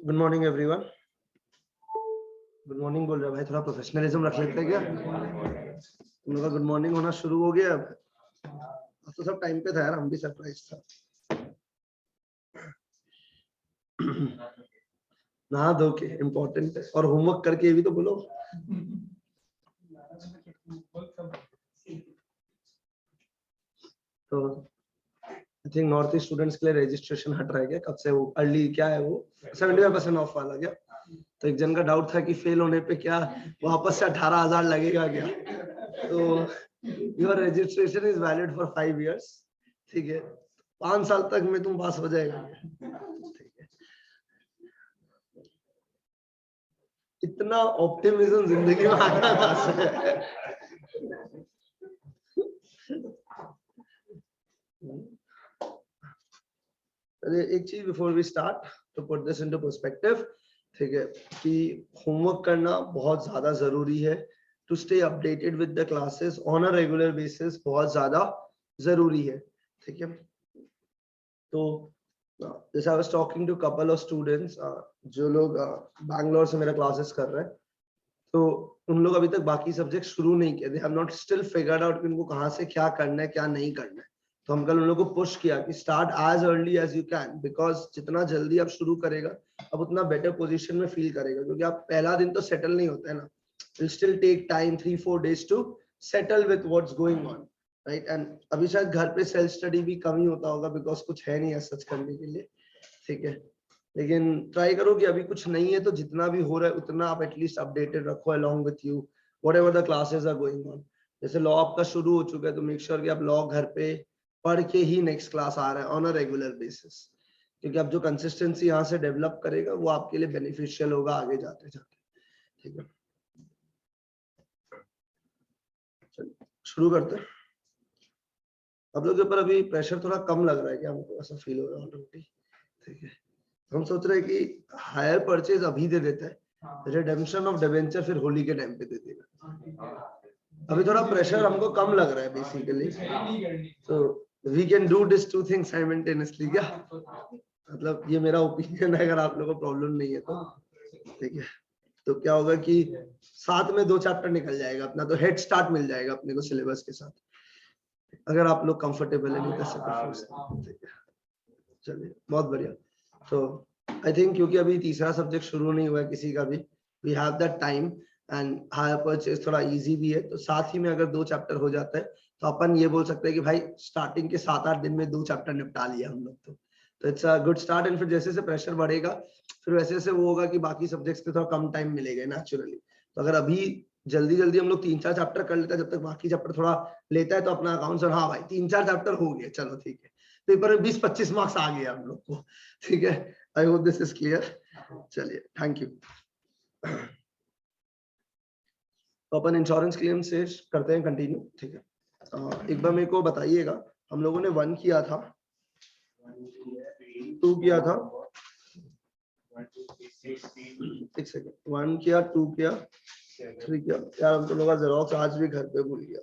Good morning everyone. Good morning बोल रहा भाई, थोड़ा प्रोफेशनलिज्म रख लेते हैं क्या? तुम लोग का गुड मॉर्निंग होना शुरू हो गया अब तो सब टाइम पे था यार, हम भी सरप्राइज था। नहा धो के इम्पोर्टेंट है, और होमवर्क करके भी तो बोलो। तो I think north east students के लिए रजिस्ट्रेशन हट रहा है क्या? कब से वो अर्ली क्या है वो 75% ऑफ वाला क्या? तो एक जन का डाउट था कि फेल होने पे क्या वापस से 18,000 लगेगा क्या? तो your registration is valid for 5 years। ठीक है, 5 साल तक में तुम पास हो जाएगा। ठीक है, इतना ऑप्टिमिज्म जिंदगी में आना कहां से है? एक चीज before we start to put this into perspective, ठीक है, कि होमवर्क करना बहुत ज्यादा जरूरी है। To stay updated with the classes on a regular basis बहुत ज्यादा जरूरी है। ठीक है, तो जैसे I was talking to couple of students जो लोग बैंगलोर से मेरा क्लासेस कर रहे हैं, तो उन लोग अभी तक बाकी सब्जेक्ट शुरू नहीं किए। They have not still figured out कि उनको कहाँ से क्या करना है क्या नहीं करना है। तो हम कल उन लोगों को पुश किया कि start as early as you can, because जितना जल्दी आप शुरू करेगा अब उतना बेटर पोजीशन में फील करेगा, क्योंकि आप पहला दिन तो सेटल नहीं होता है ना। Will still take time 3-4 days to settle with what's going on, right. And अभी शायद घर पे सेल्फ स्टडी भी कम ही होता होगा, बिकॉज कुछ है नहीं सच करने के लिए। ठीक है, लेकिन ट्राई करो कि अभी कुछ नहीं है तो जितना भी हो रहा है उतना आप एटलीस्ट अपडेटेड रखो along with you whatever the classes are going on. जैसे लॉ आपका शुरू हो चुका है तो मेक श्योर कि आप लॉ घर पे पढ़ के ही नेक्स्ट क्लास आ रहा है ऑन अ रेगुलर बेसिस, क्योंकि आप जो कंसिस्टेंसी यहाँ से डेवलप करेगा वो आपके लिए बेनिफिशियल होगा आगे जाते जाते। ठीक है, चलिए शुरू करते हैं। आप लोग के ऊपर अभी प्रेशर थोड़ा कम लग रहा है क्या? हमको ऐसा फील हो रहा है ऑलरेडी। ठीक है, हम सोच रहे हैं कि हायर परचेज अभी दे देते हैं, रिडेम्पशन ऑफ डिबेंचर फिर होली के टाइम पे दे देगा। अभी थोड़ा प्रेशर हमको कम लग रहा है बेसिकली, तो we can do this two things simultaneously क्या? मतलब ये मेरा ओपिनियन है, अगर आप लोगों को प्रॉब्लम नहीं है तो। ठीक है, तो क्या होगा कि साथ में 2 चैप्टर निकल जाएगा अपना, तो हेड स्टार्ट मिल जाएगा अपने को सिलेबस के साथ, अगर आप लोग कंफर्टेबल है। नहीं तो ठीक है, चलिए बहुत बढ़िया। तो आई थिंक क्योंकि अभी तीसरा सब्जेक्ट शुरू नहीं हुआ है किसी का भी, we have that time and hire purchase थोड़ा इजी भी है, तो साथ ही में अगर 2 चैप्टर हो जाता है तो अपन ये बोल सकते हैं कि भाई स्टार्टिंग के 7-8 दिन में 2 चैप्टर निपटा लिया हम लोग। तो it's a good start. And फिर जैसे जैसे प्रेशर बढ़ेगा फिर वैसे वैसे वो होगा कि बाकी सब्जेक्ट्स पे थोड़ा कम टाइम मिलेगा नेचुरली। तो अगर अभी जल्दी जल्दी हम लोग 3-4 चैप्टर कर लेते हैं, जब तक बाकी चैप्टर थोड़ा लेता है तो अपना अकाउंट से हाँ भाई 3-4 चैप्टर हो गए, चलो ठीक है, पेपर में 20-25 मार्क्स आ गए हम लोग को। ठीक है, आई होप दिस इज क्लियर। चलिए थैंक यू। तो अपन इंश्योरेंस क्लेम से करते हैं कंटिन्यू। ठीक है, एक बार मेरे को बताइएगा, हम लोगों ने 1 किया था, 2 किया था, एक सेकंड, 1 किया, 2 किया, 3 किया। यार हम तो लोग का जेरोक्स आज भी घर पे भूल गया।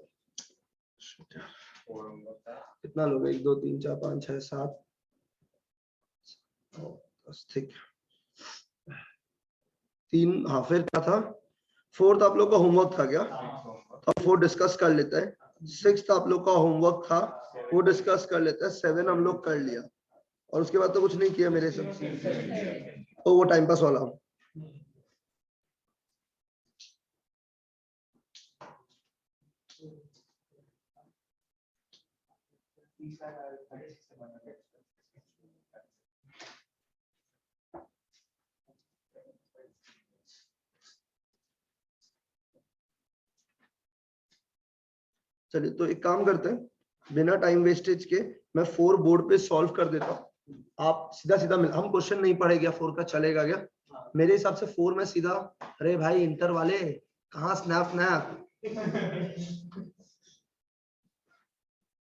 कितना लोग? 1 2 3 4 5 6 7 10। ठीक, 3। हाँ, फिर क्या था? 4th आप लोग का होमवर्क था क्या? तो 4 डिस्कस कर लेते हैं। 6th आप लोग का होमवर्क था, वो डिस्कस कर लेते हैं। 7 हम लोग कर लिया, और उसके बाद तो कुछ नहीं किया मेरे से, तो वो टाइम पास वाला। चलिए तो एक काम करते हैं, बिना टाइम वेस्टेज के मैं 4 बोर्ड पे सॉल्व कर देता हूँ। आप सीधा सीधा हम क्वेश्चन नहीं पढ़ेगा 4 का, चलेगा क्या? मेरे हिसाब से 4 में सीधा, अरे भाई इंटर वाले कहाँ स्नैप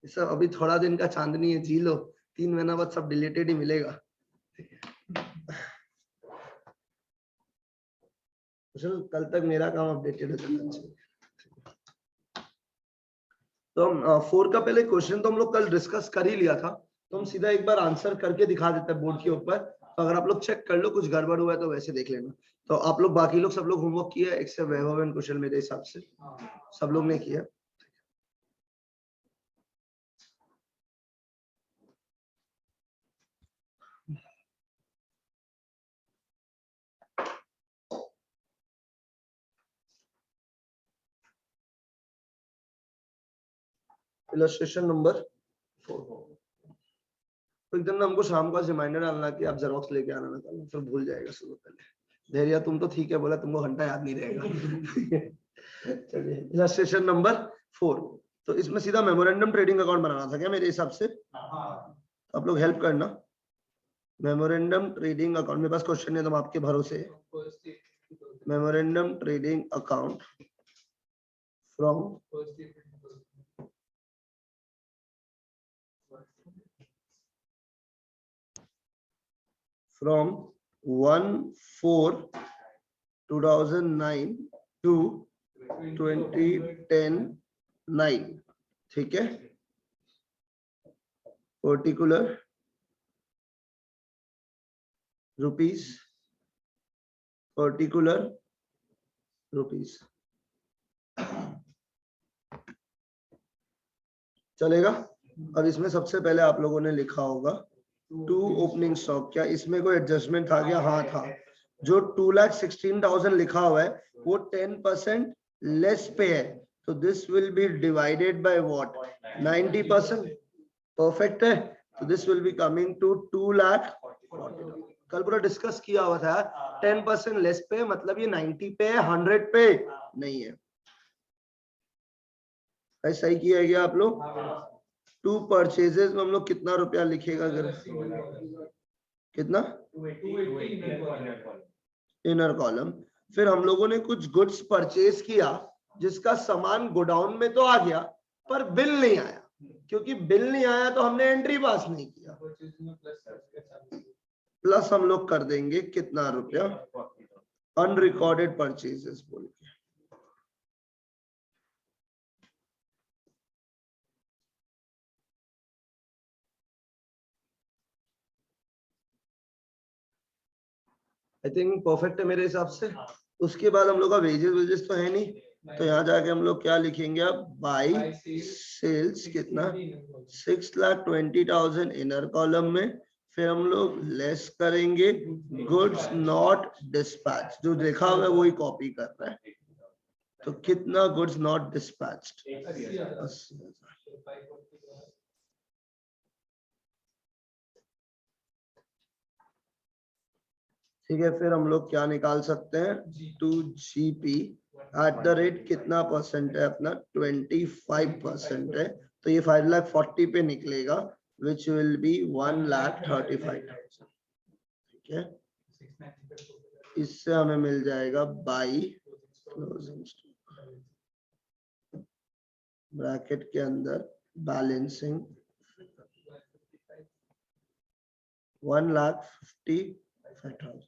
सब अभी थोड़ा दिन का चांदनी है, जी लो, 3 महीना बाद सब डिलीटेड ही मिलेगा। कल तक मेरा काम अपडेटेड हो जाना चाहिए। तो हम 4 का पहले क्वेश्चन तो हम लोग कल डिस्कस कर ही लिया था, तो हम सीधा एक बार आंसर करके दिखा देते हैं बोर्ड के ऊपर, तो अगर आप लोग चेक कर लो कुछ गड़बड़ हुआ है तो वैसे देख लेना। तो आप लोग बाकी लोग सब लोग होमवर्क किया है एक्सेप्ट वैभव एंड कुशल, मेरे हिसाब से सब लोग ने किया। Illustration number 4। तो एकदम ना हमको शाम को रिमाइंडर डालना कि आप जेरोक्स लेके आना ना कल, फिर भूल जाएगा सुबह पहले। धैर्य तुम तो ठीक है बोला, तुमको घंटा याद नहीं रहेगा। चलिए इलस्ट्रेशन नंबर 4। तो इसमें सीधा मेमोरेंडम ट्रेडिंग अकाउंट बनाना था क्या मेरे हिसाब से? तो आप लोग हेल्प करना। मेमोरेंडम ट्रेडिंग अकाउंट, मेरे पास क्वेश्चन है तो आपके भरोसे। Memorandum trading account from from 1/4/2009 to 2010/9, ठीक है। पर्टिकुलर रुपीस, पर्टिकुलर रुपीस चलेगा। अब इसमें सबसे पहले आप लोगों ने लिखा होगा टू ओपनिंग स्टॉक। क्या इसमें कोई एडजस्टमेंट था क्या? हाँ था। जो 2,16,000 लिखा हुआ है वो 10% लेस पे है, तो this will be divided by what? 90%। Perfect है। तो this will be coming to 2 lakh. कल पूरा डिस्कस किया हुआ था 10% लेस पे मतलब ये 90 पे है, 100 पे नहीं है। ऐसा ही किया गया आप लोग। टू परचेजेस में हम लोग कितना रुपया लिखेगा? अगर कितना इनर कॉलम, फिर हम लोगों ने कुछ गुड्स परचेज किया जिसका सामान गोडाउन में तो आ गया पर बिल नहीं आया। क्योंकि बिल नहीं आया तो हमने एंट्री पास नहीं किया। प्लस हम लोग कर देंगे कितना रुपया? अनरिकॉर्डेड परचेजेस बोल के। आई थिंक परफेक्ट है मेरे हिसाब से। उसके बाद हम लोग का वेजेस तो है नहीं, तो यहाँ जाके हम लोग क्या लिखेंगे? अब बाई सेल्स कितना? 6,20,000 इनर कॉलम में। फिर हम लोग लेस करेंगे गुड्स नॉट डिस्पैच, जो देखा हुआ है वही कॉपी कर रहा है। तो कितना गुड्स नॉट डिस्पैच्ड? 80,000। ठीक है। फिर हम लोग क्या निकाल सकते हैं? 2GP एट द रेट कितना परसेंट है अपना? 25% है। तो ये 5,40,000 पे निकलेगा, विच विल बी 1,35,000। ठीक है। इससे हमें मिल जाएगा बाई क्लोजिंग ब्रैकेट के अंदर बैलेंसिंग 1,55,000।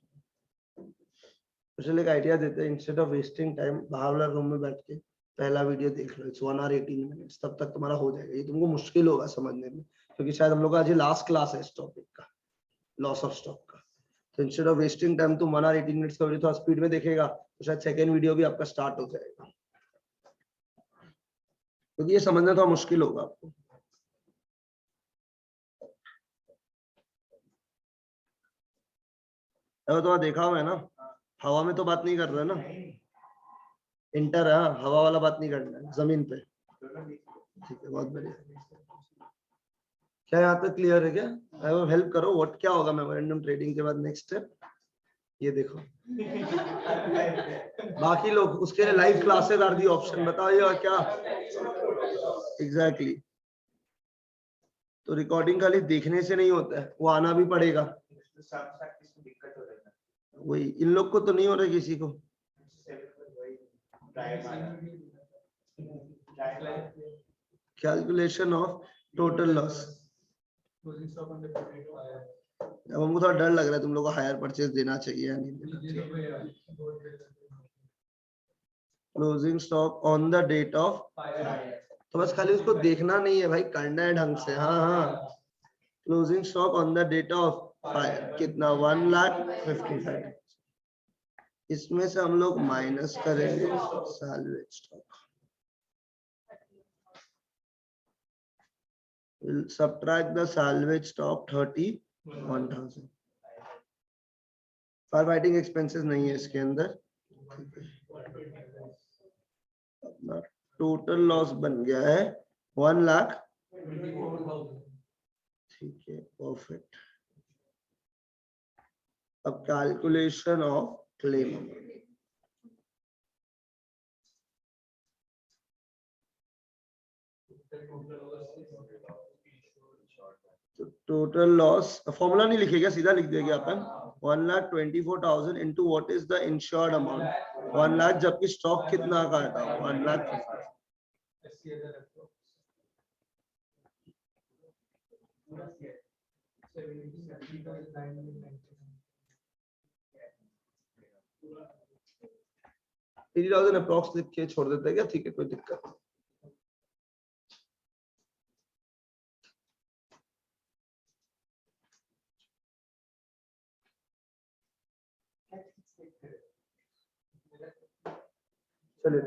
चलिए एक आइडिया देते हैं, इंस्टेड ऑफ वेस्टिंग टाइम बाहर वाला रूम में बैठ के पहला वीडियो देख लो। इट्स 1 hour 18 minutes, तब तक तुम्हारा हो जाएगा। ये तुमको मुश्किल होगा समझने में क्योंकि शायद हम लोग का आज लास्ट क्लास है इस टॉपिक का, लॉस ऑफ स्टॉक का। तो इंस्टेड ऑफ वेस्टिंग टाइम तुम 1 hour 18 minutes का वीडियो थोड़ा स्पीड में देखेगा तो शायद सेकेंड वीडियो भी आपका स्टार्ट हो जाएगा, क्योंकि ये समझना थोड़ा मुश्किल होगा आपको। तो देखा हुआ है ना, हवा में तो बात नहीं कर रहे ना, इंटर है, हवा वाला बात नहीं करना है, जमीन पे। ठीक है, बहुत बढ़िया। क्या यहाँ तक क्लियर है क्या? आई विल हेल्प करो। व्हाट क्या होगा मेमोरेंडम ट्रेडिंग के बाद नेक्स्ट स्टेप? ये देखो। बाकी लोग उसके लिए live classes are the option, बताइए क्या एग्जैक्टली। तो रिकॉर्डिंग खाली देखने से नहीं होता है, वो आना भी पड़ेगा। वही इन लोग को तो नहीं हो रहा किसी को। Calculation of total loss. अब हमको थोड़ा डर लग रहा है तुम लोग को हायर परचेज देना चाहिए या नहीं देना। Closing stock on the date of, तो बस खाली उसको देखना नहीं है भाई, करना है ढंग से। हाँ हाँ, closing stock on the date of fire कितना 1,55,000। इसमें से हम लोग माइनस करेंगे salvage stock, we'll subtract the salvage stock 31,000। Fire fighting expenses नहीं है इसके अंदर। अपना टोटल लॉस बन गया है 1,24,000। ठीक है, परफेक्ट। अब calculation of claim amount. Total loss formula नहीं लिखेगा, सीधा लिख देगा अपन 1,24,000 into what is the insured amount 1 lakh, जबकि स्टॉक कितना का था 1,50,000। 80,000 अप्रॉक्स लिख के छोड़ देते हैं क्या? ठीक है, कोई दिक्कत नहीं। चलिए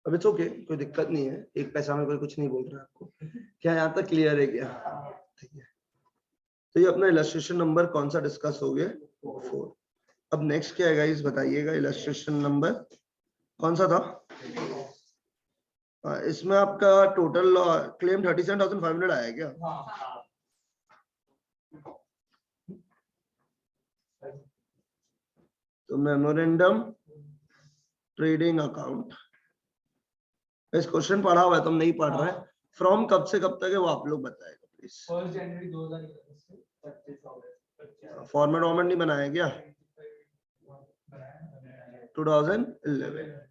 अब इट्स ओके, कोई दिक्कत नहीं है, एक पैसा में कोई कुछ नहीं बोल रहा आपको। क्या यहाँ तक क्लियर है क्या? ठीक है, तो ये अपना इलस्ट्रेशन नंबर कौन सा डिस्कस हो गया? 4। अब नेक्स्ट क्या है गाइस बताइएगा, इलस्ट्रेशन नंबर कौन सा था? इसमें आपका टोटल क्लेम 37,500 आया क्या? तो मेमोरेंडम ट्रेडिंग अकाउंट, इस क्वेश्चन पढ़ा हुआ है, तुम नहीं पढ़ रहे। फ्रॉम कब से कब तक है वो आप लोग बताएगा प्लीज। 1 जनवरी 2011 से 25 अगस्त। फॉर्मेट वॉर्मेट नहीं बनाया क्या? 2011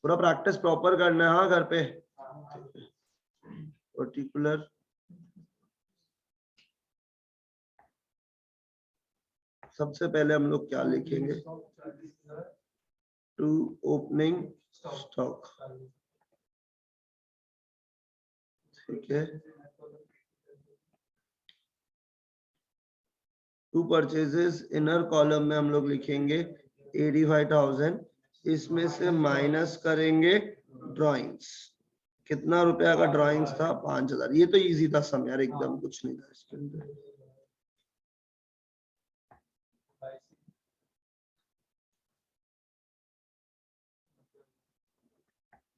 पूरा प्रैक्टिस प्रॉपर करना है हाँ घर पे। पर्टिकुलर सबसे पहले हम लोग क्या लिखेंगे? To opening stock. ठीक है, टू परचेजेस इनर कॉलम में हम लोग लिखेंगे 85,000, इसमें से माइनस करेंगे ड्राइंग्स। कितना रुपया का ड्राइंग्स था? 5,000। ये तो इजी था सम यार, एकदम कुछ नहीं था इसके अंदर।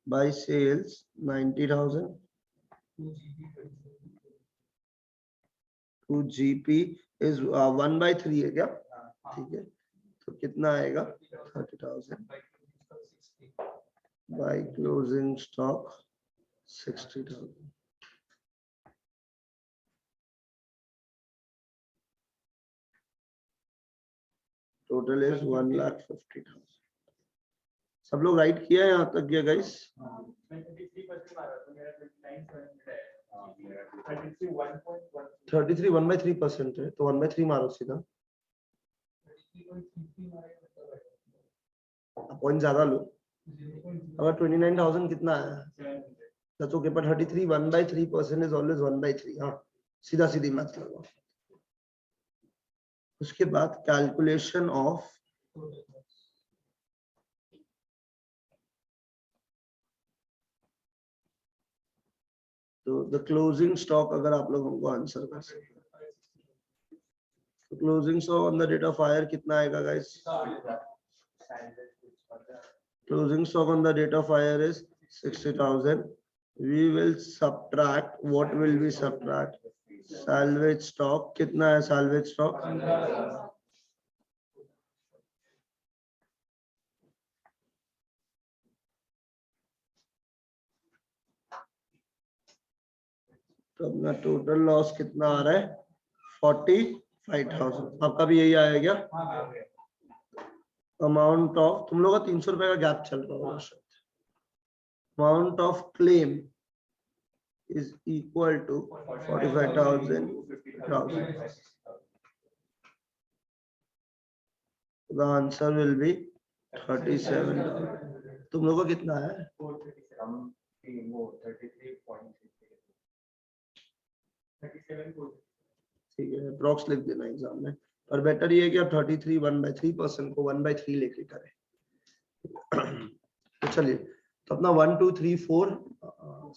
Bye sales 90,000। 2 GP इज 1/3 है क्या? ठीक है, तो कितना आएगा? 30,000 by closing stock 60,000। Total is 1,50,000। सब लोग राइट किया है यहाँ तक गया गाइस? 33 1/3% है, तो 1/3 मारो सीधा, पॉइंट ज्यादा लो। अगर 29,000 कितना आया? That's okay, but 33 1/3% is always 1/3। हाँ, सीधा सीधी मत लगाओ। उसके बाद कैलकुलेशन ऑफ तो द क्लोजिंग स्टॉक, अगर आप लोग हमको आंसर कर सकते तो closing stock on the date of fire कितना आएगा guys? Closing stock on the date of fire is 60,000। we will subtract, what will we subtract? salvage stock। कितना है salvage stock? तो अपना टोटल लॉस कितना आ रहा है? 45,000। आपका भी यही आया क्या? अमाउंट ऑफ, तुम लोग का 300 रुपए का गैप चल रहा होगा शायद। Amount of claim is equal to 45,000। The answer will be 37,000। तुम लोगों का कितना है? 33.33 ठीक है, अप्रॉक्स लिख देना एग्जाम में, पर बेटर ये है कि आप 33 1/3% को 1/3 लेके करें। तो चलिए, तो अपना 1 2 3 4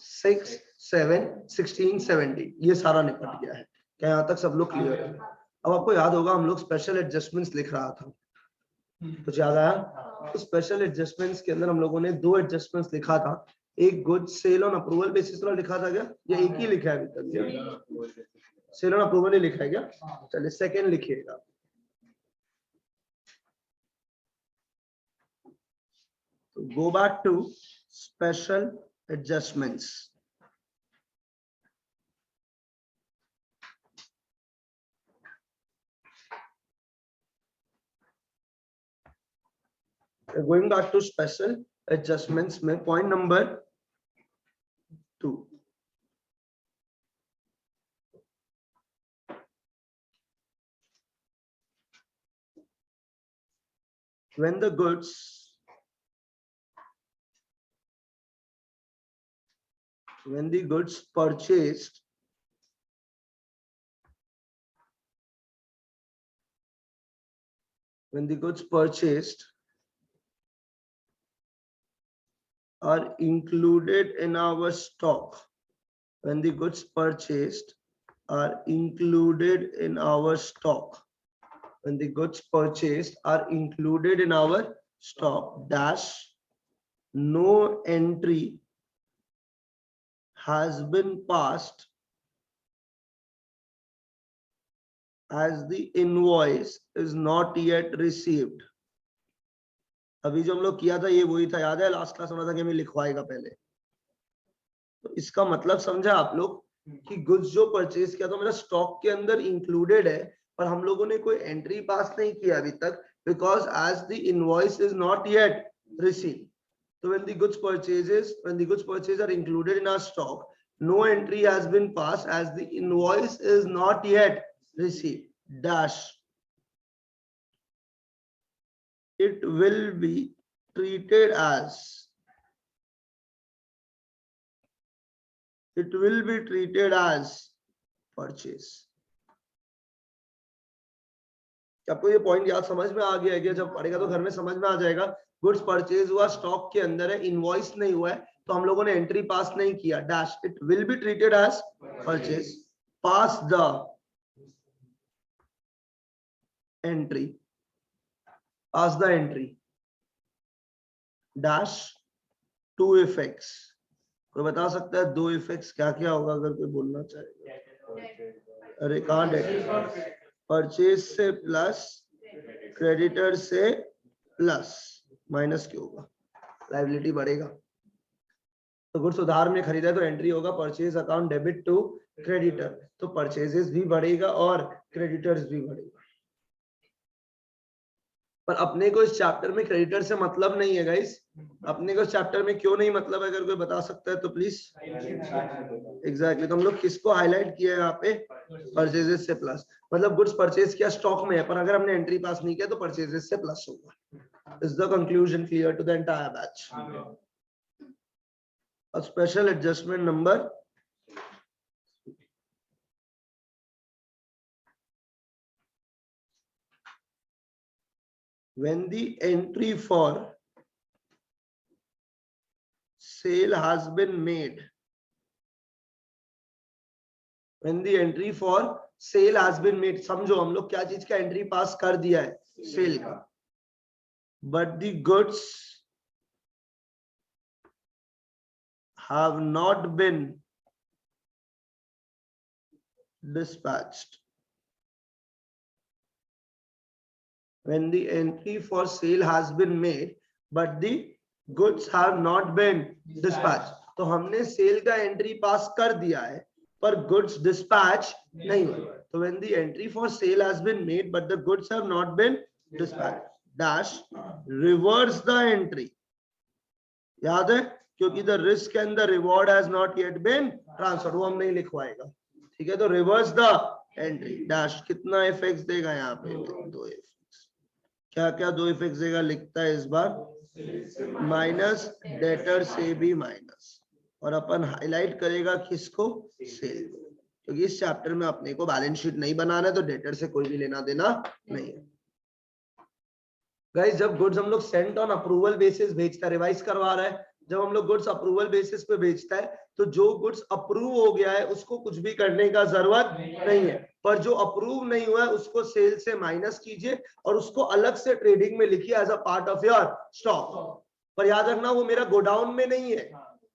6 7 16 17 ये सारा निपट गया है। क्या यहाँ तक सब लोग क्लियर है? अब आपको याद होगा हम लोग स्पेशल एडजस्टमेंट्स लिख रहा था, कुछ याद आया? तो स्पेशल एडजस्टमेंट्स के अंदर हम लोगों ने 2 एडजस्टमेंट्स लिखा था, एक good sale on approval basis वाला लिखा था क्या, या एक ही लिखा है अभी तक? सेल ऑन अप्रूवल ही लिखा है क्या? चलिए सेकंड लिखिएगा। तो go back to special adjustments. Going back to special adjustments में point number 2, when the goods purchased are included in our stock, when the goods purchased are included in our stock, when the goods purchased are included in our stock dash, no entry has been passed as the invoice is not yet received। अभी जो हम लोग किया था ये वही था, याद है? लास्ट क्लास में था कि हमें लिखवाएगा पहले। तो इसका मतलब समझा आप लोग कि गुड्स जो परचेज किया था मेरा स्टॉक के अंदर इंक्लूडेड है, पर हम लोगों ने कोई एंट्री पास नहीं किया अभी तक, because as the invoice is not yet received. So when the goods purchased are included in our stock, no entry has been passed as the invoice is not yet received dash, it will be treated as purchase। आपको ये point याद समझ में आ गया है क्या? जब पढ़ेगा तो घर में समझ में आ जाएगा। गुड्स परचेज हुआ, स्टॉक के अंदर है, इनवॉइस नहीं हुआ है, तो हम लोगों ने एंट्री पास नहीं किया dash, it will be treated as purchase, pass the entry dash, 2 effects. कोई बता सकता है 2 इफेक्ट्स क्या क्या होगा अगर कोई बोलना चाहेगा? अरे कहाँ डेट? परचेज से प्लस, क्रेडिटर से प्लस, माइनस क्यों होगा? लायबिलिटी बढ़ेगा। तो गुड्स उधार में खरीदा है तो एंट्री होगा purchase account debit to creditor, तो परचेजेस भी बढ़ेगा और क्रेडिटर्स भी बढ़ेगा। पर अपने को इस चैप्टर में क्रेडिटर से मतलब नहीं है गाइस। अपने को इस चैप्टर में क्यों नहीं मतलब है, अगर कोई बता सकता है तो प्लीज। एग्जैक्टली, तो हम लोग किसको हाईलाइट किया है यहाँ पे? परचेजेस से प्लस, मतलब गुड्स परचेज किया स्टॉक में है, पर अगर हमने एंट्री पास नहीं किया तो परचेजेस से प्लस होगा। Is the conclusion clear to the entire batch? A special adjustment number 3, when the entry for sale has been made, समझो हम लोग क्या चीज का एंट्री पास कर दिया है? सेल का। but the goods have not been dispatched, when the entry for sale has been made but the goods have not been dispatched, तो हमने सेल का एंट्री पास कर दिया है पर गुड्स डिस्पैच नहीं हुए, तो when the entry for sale has been made but the goods have not been dispatched dash, reverse the entry। याद है? क्योंकि the risk and the reward has not yet been transferred, वो हम नहीं लिखवाएगा। ठीक है, तो रिवर्स द एंट्री डैश, कितना इफेक्ट्स देगा यहाँ पे? 2 इफेक्ट्स। क्या क्या 2 इफेक्ट्स देगा? लिखता है इस बार, माइनस डेटर से भी माइनस, और अपन हाईलाइट करेगा किसको? सेल। क्योंकि इस चैप्टर में अपने को बैलेंस शीट नहीं बनाना है, तो डेटर से कोई भी लेना देना नहीं है। गाइस जब गुड्स हम लोग सेंट ऑन अप्रूवल बेसिस भेजता है, रिवाइज करवा रहा है, जब हम लोग गुड्स अप्रूवल बेसिस पे भेजता है तो जो गुड्स अप्रूव हो गया है उसको कुछ भी करने का जरूरत नहीं है, पर जो अप्रूव नहीं हुआ है उसको सेल से माइनस कीजिए और उसको अलग से ट्रेडिंग में लिखिए as a part of your stock. पर याद रखना वो मेरा गोडाउन में नहीं है,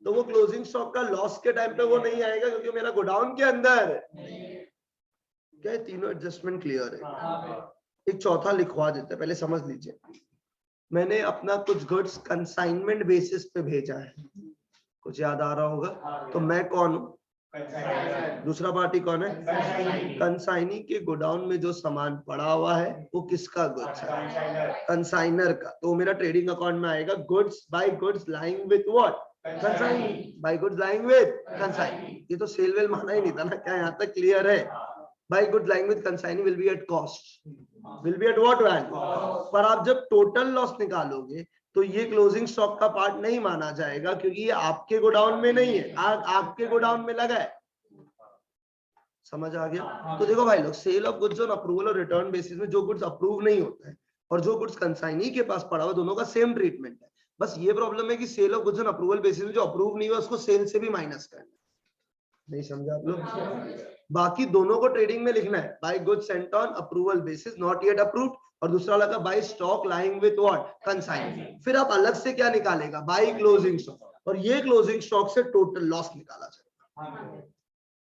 तो वो क्लोजिंग स्टॉक का लॉस के टाइम पे वो नहीं आएगा क्योंकि मेरा गोडाउन के अंदर क्या है। तीनों एडजस्टमेंट क्लियर है। एक चौथा लिखवा देते हैं, पहले समझ लीजिए। मैंने अपना कुछ गुड्स कंसाइनमेंट बेसिस पे भेजा है, कुछ याद आ रहा होगा, तो मैं कौन हूं, दूसरा पार्टी कौन है, कंसाइनी के गोडाउन में जो सामान पड़ा हुआ है वो किसका गुड्स है, कंसाइनर का, तो मेरा ट्रेडिंग अकाउंट में आएगा goods by goods lying with what, consignee, by goods lying with consignee. ये तो सेल वेल माना ही नहीं था ना, क्या यहाँ तक क्लियर है। By goods lying with consignee will be at cost, will be at what value. पर आप जब टोटल लॉस निकालोगे तो ये क्लोजिंग स्टॉक का पार्ट नहीं माना जाएगा क्योंकि ये आपके गोडाउन में नहीं है, आपके गोडाउन में लगा है। समझ आ गया। तो देखो भाई लोग, sale of goods on approval और रिटर्न बेसिस में जो गुड्स अप्रूव नहीं होता है और जो गुड्स कंसाइनी के पास पड़ा हुआ, दोनों का सेम ट्रीटमेंट है। बस ये प्रॉब्लम है कि sale of goods on approval basis में जो अप्रूव नहीं हुआ उसको सेल से भी माइनस करना है। नहीं समझा आप लोग। बाकी दोनों को ट्रेडिंग में लिखना है, by goods sent on approval basis not yet approved, और दूसरा लगा by stock lying with what, consignee. फिर आप अलग से क्या निकालेगा, बाय क्लोजिंग स्टॉक, और ये क्लोजिंग स्टॉक से टोटल लॉस निकाला जाएगा।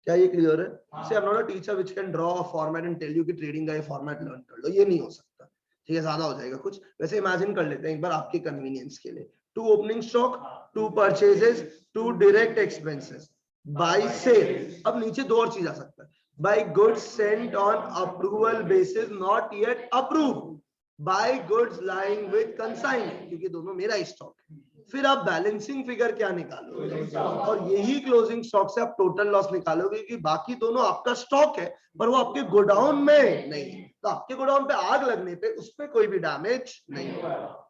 क्या ये क्लियर है? से I am not a teacher which can draw a format and tell you कि ट्रेडिंग का ये फॉर्मेट लर्न कर लो, ये नहीं हो सकता। ठीक है, ज्यादा हो जाएगा कुछ। वैसे इमेजिन कर लेते हैं एक बार आपके कन्वीनियंस के लिए, 2 opening stock, 2 purchases, 2 direct expenses, by sale. अब नीचे दो और चीज आ सकता है, by goods sent on approval basis not yet approved, by goods lying with consign, क्योंकि दोनों मेरा स्टॉक है। फिर आप बैलेंसिंग फिगर क्या निकालोगे, और यही क्लोजिंग स्टॉक से आप टोटल लॉस निकालोगे कि बाकी दोनों आपका स्टॉक है पर वो आपके गोडाउन में नहीं है, तो आपके गोडाउन पे आग लगने पे उस पे कोई भी डैमेज नहीं होगा।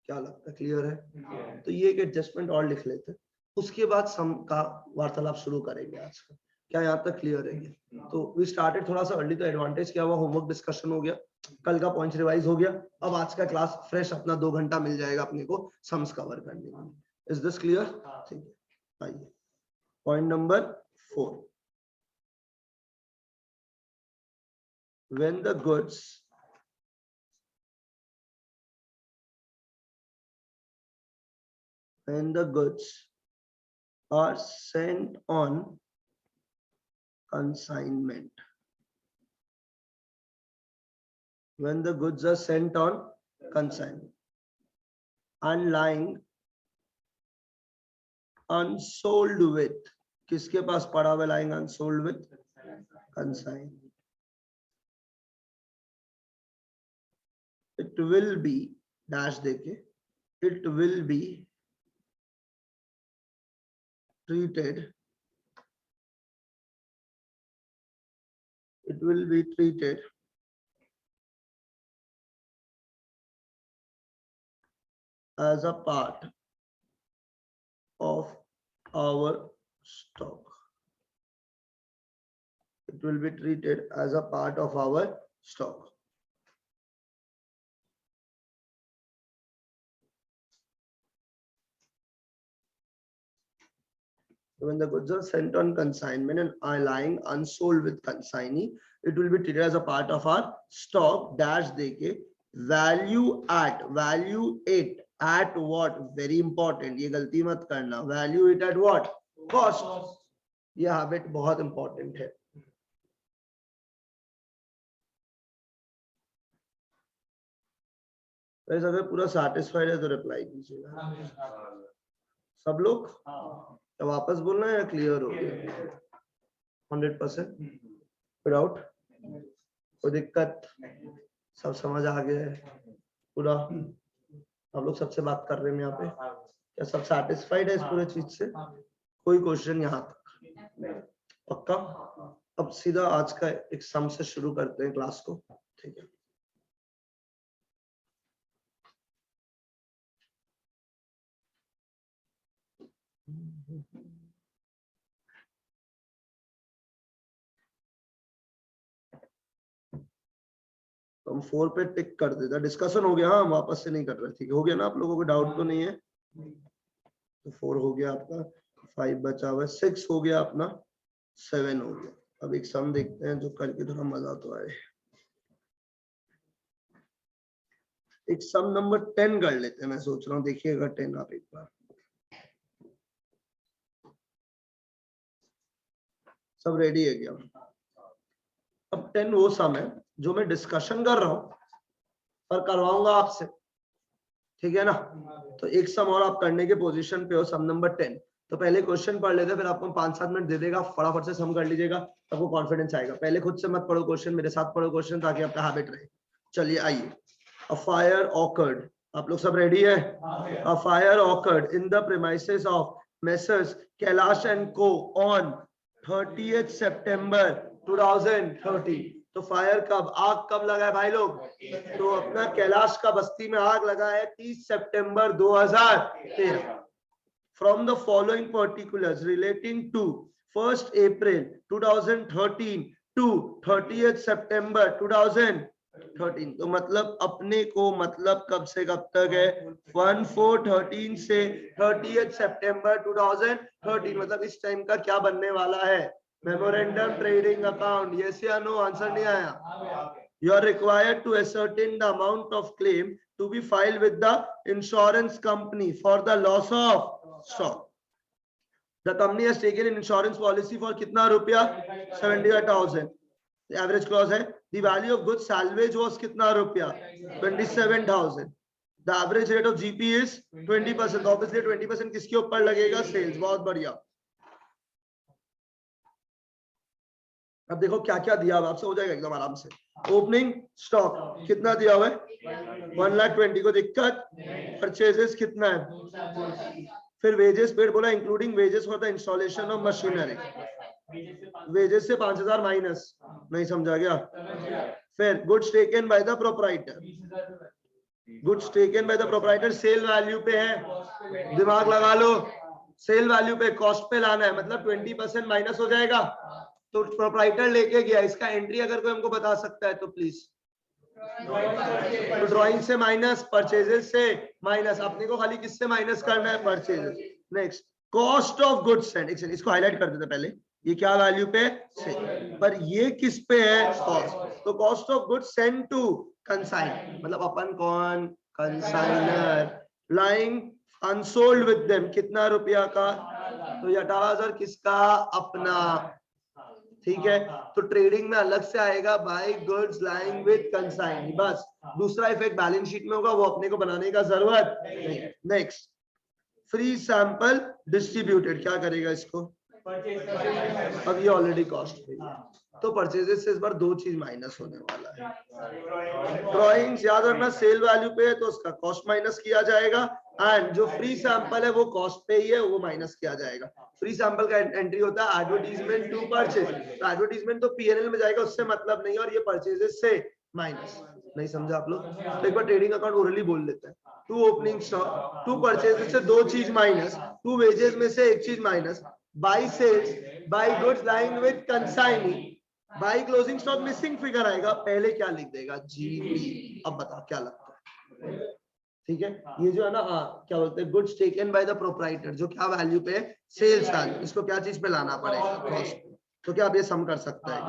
क्या लगता है, क्लियर है? तो ये एक एडजस्टमेंट और लिख लेते हैं, उसके बाद सम का वार्तालाप शुरू करेंगे आज का। क्या यहाँ तक क्लियर है? तो वी स्टार्टेड थोड़ा सा अर्ली, तो एडवांटेज क्या हुआ, होमवर्क डिस्कशन हो गया, कल का पॉइंट रिवाइज हो गया। अब आज का क्लास फ्रेश अपना 2 घंटा मिल जाएगा अपने को सम्स कवर करने में। Is this clear? ठीक है, आइए point number 4। When the goods are sent on consignment, when the goods are sent on consignment and lying unsold with, किसके पास पड़ा हुआ lying unsold with, consignment, it will be dash देके, it will be treated, it will be treated as a part of our stock. It will be treated as a part of our stock. When the goods are sent on consignment and are lying unsold with consignee, it will be treated as a part of our stock dash देके value at what, very important, ये गलती मत करना, value it at what, cost, ये habit बहुत important है। वैसे अगर पूरा satisfied है तो reply कीजिएगा सब लोग। तो वापस बोलना है या क्लियर हो गया 100%? विदाउट कोई दिक्कत, सब समझ आ गया है पूरा? आप लोग सबसे बात कर रहे हैं यहाँ पे, क्या सब सैटिस्फाइड है इस पूरे चीज से? कोई क्वेश्चन यहाँ तक? पक्का? अब सीधा आज का एक सम से शुरू करते हैं क्लास को, ठीक है? तो हम 4 पे टिक कर देते, डिस्कशन हो गया, हाँ हम वापस से नहीं कर रहे, ठीक है, हो गया ना, आप लोगों को डाउट तो नहीं है? तो 4 हो गया आपका, 5 बचा हुआ है, 6 हो गया अपना, 7 हो गया। अब एक सम देखते हैं जो करके थोड़ा मजा तो आए। एक सम नंबर 10 कर लेते हैं, मैं सोच रहा हूँ, देखिएगा 10 आप एक बार। सब रेडी है क्या? अब 10 वो सम है जो मैं डिस्कशन कर रहा हूँ पर करवाऊंगा आपसे, ठीक है ना? तो एक सम और आप करने के पोजीशन पे हो, सम नंबर 10। तो पहले क्वेश्चन पढ़ लेते हैं, फिर आपको 5-7 मिनट दे देगा, फटाफट से सम कर लीजिएगा, आपको कॉन्फिडेंस आएगा। पहले खुद से मत पढ़ो क्वेश्चन, मेरे साथ पढ़ो क्वेश्चन, ताकि आपका हैबिट रहे। चलिए आइए। अ फायर ऑकर्ड, आप लोग सब रेडी है? A fire occurred in the premises of messrs Kailash and को ऑन 30th September 2030। तो फायर कब, आग कब लगा है भाई लोग? तो अपना कैलाश का बस्ती में आग लगा है 30 सितंबर 2013। From the following particulars relating to 1st April 2013 to 30th September 2013। तो मतलब अपने को मतलब कब से कब तक है? 1/4/13 से 30th September 2013। मतलब इस टाइम का क्या बनने वाला है? Memorandum trading account. यस या नो? आंसर नहीं आया। You are required to ascertain the amount of claim to be filed with the insurance company for the loss of stock. The company has taken an insurance policy for कितना रुपया? 75,000. The average clause है the value of goods salvage was कितना रुपया? 27,000. The average rate of GP is 20%. Obviously 20% किसके ऊपर लगेगा? Sales. बहुत बढ़िया। अब देखो क्या क्या दिया हुआ, आपसे हो जाएगा एकदम आराम से। ओपनिंग स्टॉक कितना दिया हुआ है? 1,20,000 को दिक्कत? परचेजेस कितना है? फिर वेजेस पेड बोला including wages for the installation of machinery. Wages से 5,000 माइनस, नहीं समझा गया? फिर goods taken by the proprietor, goods taken by the proprietor sale value पे है, दिमाग लगा लो, सेल वैल्यू पे, कॉस्ट पे लाना है, मतलब 20% माइनस हो जाएगा। तो प्रोप्राइटर लेके गया, इसका एंट्री अगर कोई हमको बता सकता है तो प्लीज। तो ड्राइंग से माइनस, परचेजेस से माइनस, अपने को खाली किससे माइनस करना है? Purchases. Next cost of goods send, इसको हाईलाइट कर देते पहले, ये क्या वैल्यू पे? सेल। पर ये किस पे है? कॉस्ट। तो cost of goods send to consign, मतलब अपन कौन? Consignor. Lying unsold with them कितना रुपया का? तो ये 18,000 किसका? अपना। ठीक है, तो ट्रेडिंग में अलग से आएगा by goods lying with consign, बस। दूसरा इफेक्ट बैलेंस शीट में होगा, वो अपने को बनाने का जरूरत नहीं। नेक्स्ट फ्री सैंपल डिस्ट्रीब्यूटेड, क्या करेगा इसको? अब ये ऑलरेडी कॉस्ट पे है, तो परचेजेस से इस बार दो चीज माइनस होने वाला है। ड्राइंग्स याद रखना सेल वैल्यू पे है तो उसका कॉस्ट माइनस किया जाएगा, एंड जो फ्री सैंपल है वो कॉस्ट पे ही है, वो माइनस किया जाएगा। फ्री सैंपल का एंट्री होता है एडवर्टीजमेंट टू परचेज, तो एडवर्टीजमेंट तो पीएनएल में जाएगा, उससे मतलब नहीं, और ये परचेजेस से माइनस। नहीं समझा आप लोग? तो एक बार ट्रेडिंग अकाउंट ओरली बोल लेते हैं। To opening stock, to purchases से दो चीज माइनस, टू वेजेस में से एक चीज minus, by sales, by goods lying with consignee, by closing stock missing figure आएगा, पहले क्या लिख देगा? जीपी। अब बता क्या लगता है? ठीक है, ये जो है ना, क्या बोलते हैं, goods taken by the proprietor, जो क्या वैल्यू पे? Sales value. इसको क्या चीज पे लाना पड़ेगा? कॉस्ट। तो क्या आप ये सम कर सकता है?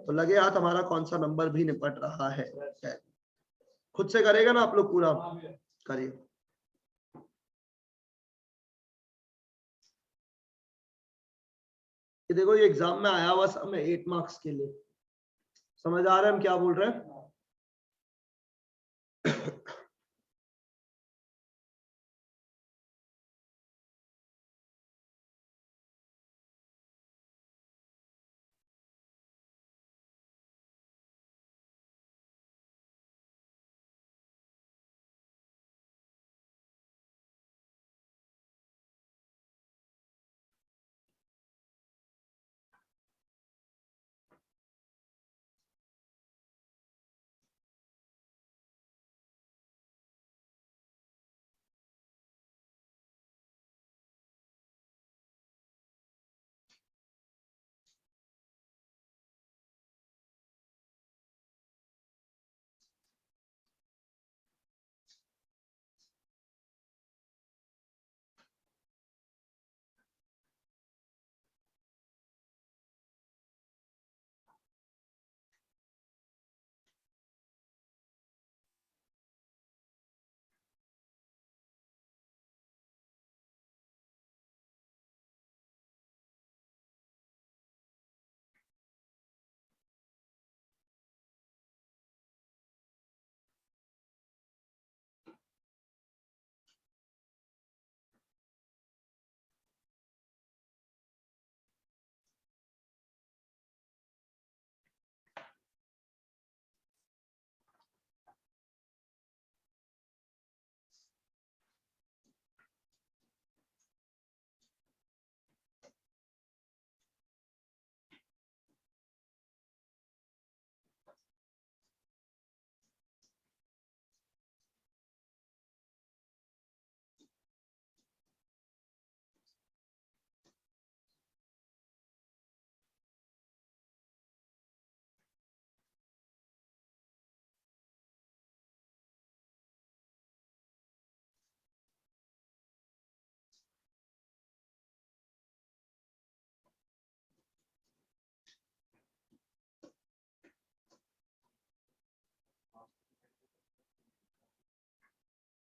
तो लगे हाथ हमारा कौन सा नंबर भी निपट रहा है। खुद से करेगा ना आप लोग पूरा? करिए। ये देखो, ये एग्जाम में आया हुआ सम है 8 मार्क्स के लिए। समझ आ रहा है हम क्या बोल रहे हैं?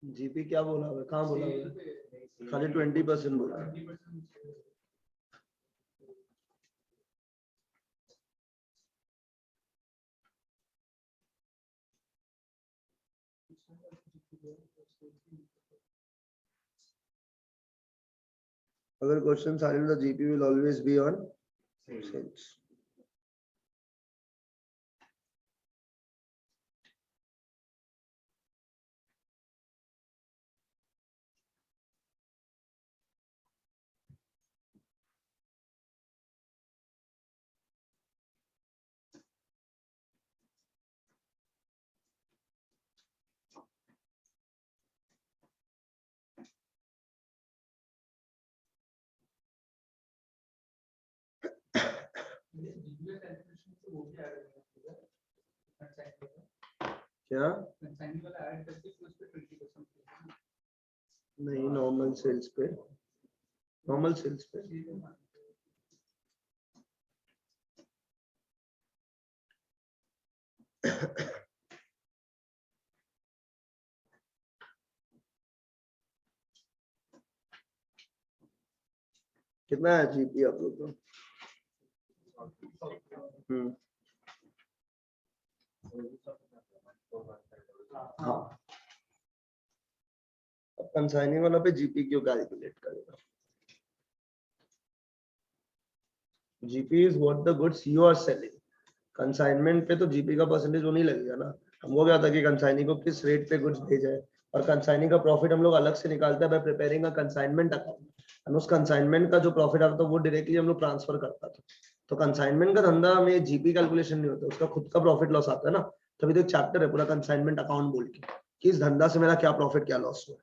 जीपी क्या बोला हुआ है, कहाँ बोला हुआ है? खाली 20% बोला है। 20% अगर क्वेश्चन सारे तो GP will always be on sales. GPA calculation से वो भी ऐड होगा क्या कंसाइनिंग वाला ऐड करके फिर उस पे 20% नहीं, नॉर्मल सेल्स पे, नॉर्मल सेल्स पे कितना है जीपी आप लोग को? हाँ, अब कंसाइनिंग वाला पे जीपी क्यों कैलकुलेट करेगा? GP is what the goods you are selling. Consignment पे तो जीपी का परसेंटेज वो नहीं लगेगा ना। हमको क्या था कि कंसाइनिंग को किस रेट पे गुड्स भेजा है, और कंसाइनिंग का प्रॉफिट हम लोग अलग से निकालते हैं bye preparing a consignment account, और उस कंसाइनमेंट का जो प्रॉफिट आता था वो डायरेक्टली हम लोग ट्रांसफर करता था। तो कंसाइनमेंट का धंधा में जीपी कैलकुलेशन नहीं होता, उसका खुद का प्रॉफिट लॉस आता है ना। तभी तो एक चैप्टर है पूरा कंसाइनमेंट अकाउंट बोल के कि इस धंधा से मेरा क्या प्रॉफिट क्या लॉस हुआ।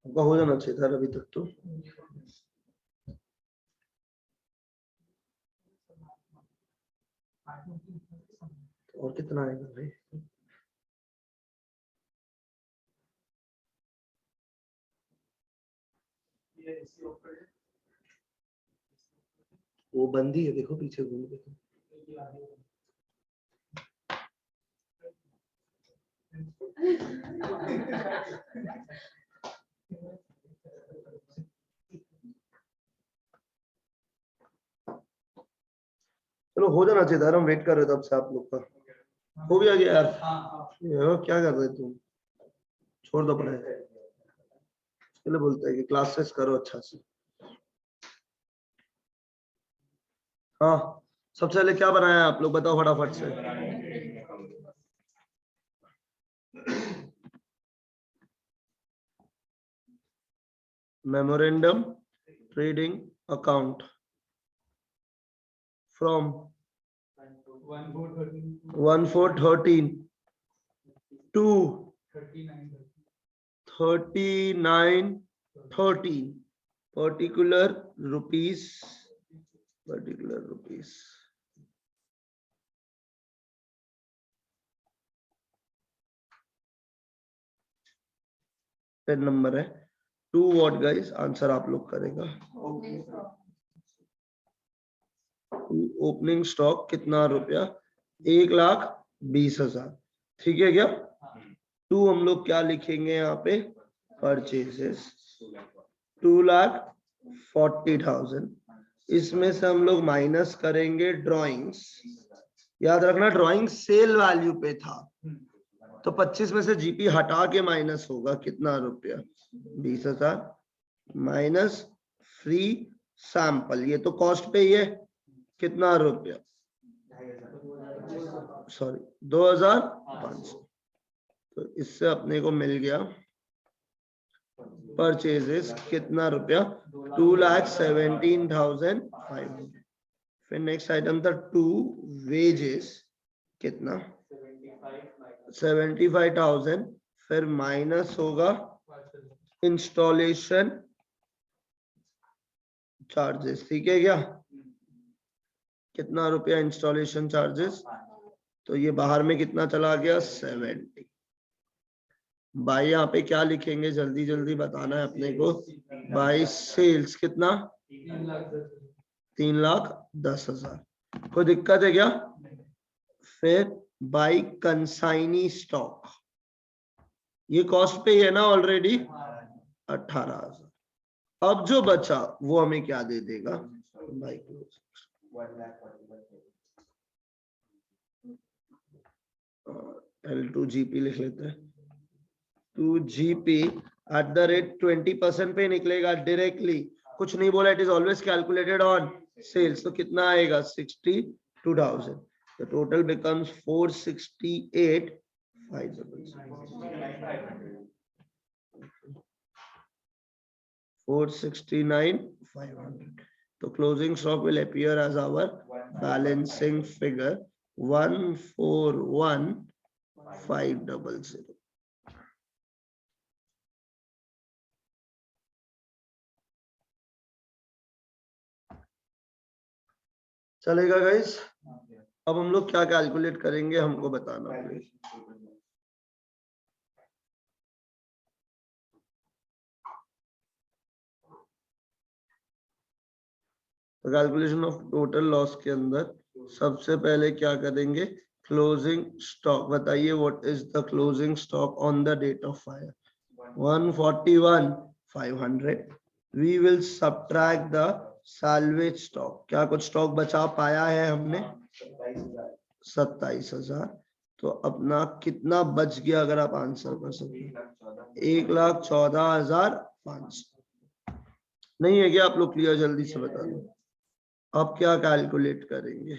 आपका हो जाना चाहिए था अभी तक तो। और कितना आएगा भाई? वो बंदी है, देखो पीछे घूम के। चलो हो जाना चाहिए था, हम वेट कर रहे थे तब से आप लोग का। हो गया क्या यार? यार क्या कर रहे तुम? छोड़ दो पढ़ाई, इसके लिए बोलते हैं कि क्लासेस करो अच्छा से। हाँ, सबसे पहले क्या बनाया आप लोग बताओ फटाफट से। Memorandum trading account from 1413 to 3913 particular rupees PAN number है 2 व्हाट गाइस, आंसर आप लोग करेगा। ओपनिंग स्टॉक कितना रुपया, 1,20,000, ठीक है क्या। 2 हम लोग क्या लिखेंगे यहाँ पे, परचेजेस 2,40,000, इसमें से हम लोग माइनस करेंगे ड्रॉइंग्स। याद रखना ड्रॉइंग सेल वैल्यू पे था, तो 25 में से जीपी हटा के माइनस होगा कितना रुपया, 20,000 माइनस फ्री सैंपल, ये तो कॉस्ट पे ही है, कितना रुपया, सॉरी 2,500। तो इससे अपने को मिल गया परचेजेस कितना रुपया, 2,17,500। फिर नेक्स्ट आइटम था 2 वेजेस कितना, 75,000, फिर माइनस होगा इंस्टॉलेशन चार्जेस, ठीक है क्या, कितना रुपया इंस्टॉलेशन चार्जेस, तो ये बाहर में कितना चला गया 70। बाई यहाँ पे क्या लिखेंगे, जल्दी जल्दी बताना है अपने को, बाई सेल्स कितना 3,10,000, कोई दिक्कत है क्या। फिर बाई कंसाइनी स्टॉक, ये कॉस्ट पे ही है ना ऑलरेडी, 18,000। अब जो बचा वो हमें क्या दे देगा, बाई L2GP लिख लेते हैं, 2GP एट द रेट 20% पे निकलेगा डायरेक्टली, कुछ नहीं बोला, it is always calculated on sales, तो कितना आएगा 62,000, द टोटल बिकम्स 469,500। तो closing stock will appear as our balancing figure 141,500। चलेगा गाइस। अब हम लोग क्या कैलकुलेट करेंगे हमको बताना प्लीज। तो कैलकुलेशन ऑफ टोटल लॉस के अंदर सबसे पहले क्या करेंगे, क्लोजिंग स्टॉक बताइए, what is the closing stock on the date of fire, 141,500। We will subtract the salvage stock, क्या कुछ स्टॉक बचा पाया है हमने, 27,000। तो अपना कितना बच गया, अगर आप आंसर कर सके, 1,14,500। नहीं है क्या आप लोग क्लियर, जल्दी से बता दो। अब क्या कैलकुलेट करेंगे,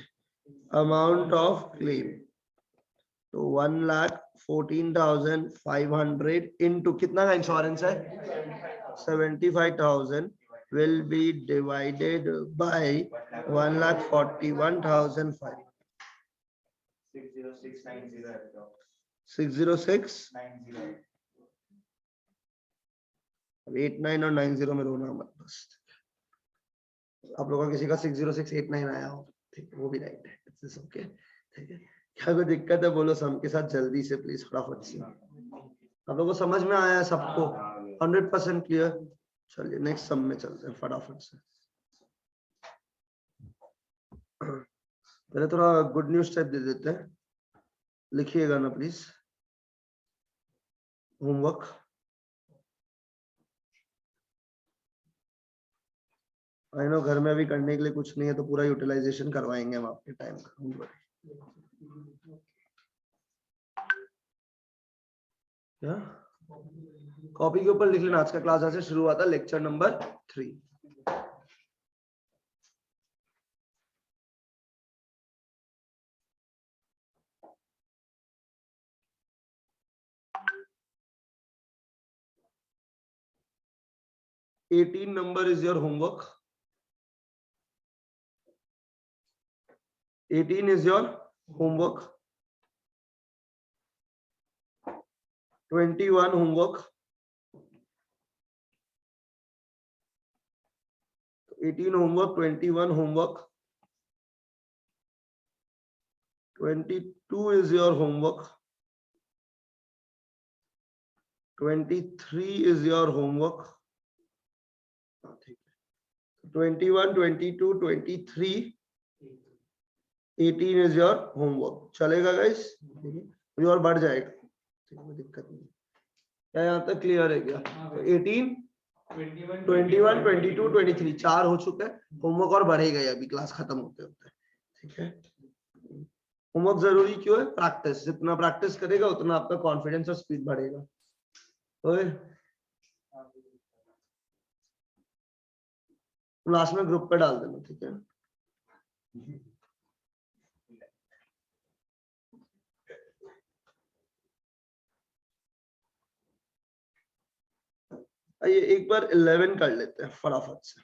अमाउंट ऑफ क्लेम, तो 1,14,500 इनटू कितना का इंश्योरेंस है, 75,000 will be divided by 1,41,500, 606 89 और 90 में रोना मत बस। आप लोगों का किसी का 60689 आया हो, ठीक है, वो भी राइट है, इट्स ओके, ठीक है। क्या कोई दिक्कत है बोलो सम के साथ जल्दी से प्लीज, फटाफट से। आप लोगों को समझ में आया है सबको, 100% क्लियर। चलिए नेक्स्ट सम में चलते हैं फटाफट से। पहले थोड़ा गुड न्यूज टाइप दे देते हैं, लिखिएगा ना प्लीज होमवर्क। आई नो घर में अभी करने के लिए कुछ नहीं है, तो पूरा यूटिलाइजेशन करवाएंगे हम आपके टाइम का। क्या कॉपी के ऊपर लिख लेना, आज का क्लास ऐसे शुरू हुआ था, lecture number 3। $18 number is your homework. 18 is your homework. 21 homework. 18 homework, 21 homework. 22 is your homework. 23 is your homework. 21, 22, 23, 18 is your homework. चलेगा गाइस? अभी और बढ़ जाएगा, कोई दिक्कत नहीं। क्या यहाँ तक क्लियर है क्या? तो 18, 21, 22, 23 4 हो चुके हैं। होमवर्क और बढ़ेगा अभी क्लास खत्म होते होते, ठीक है। होमवर्क जरूरी क्यों है? प्रैक्टिस, जितना प्रैक्टिस करेगा उतना आपका कॉन्फिडेंस और स्पीड बढ़ेगा। लास्ट में ग्रुप पे डाल देना, ठीक है। आइए एक बार 11 कर लेते हैं फटाफट से।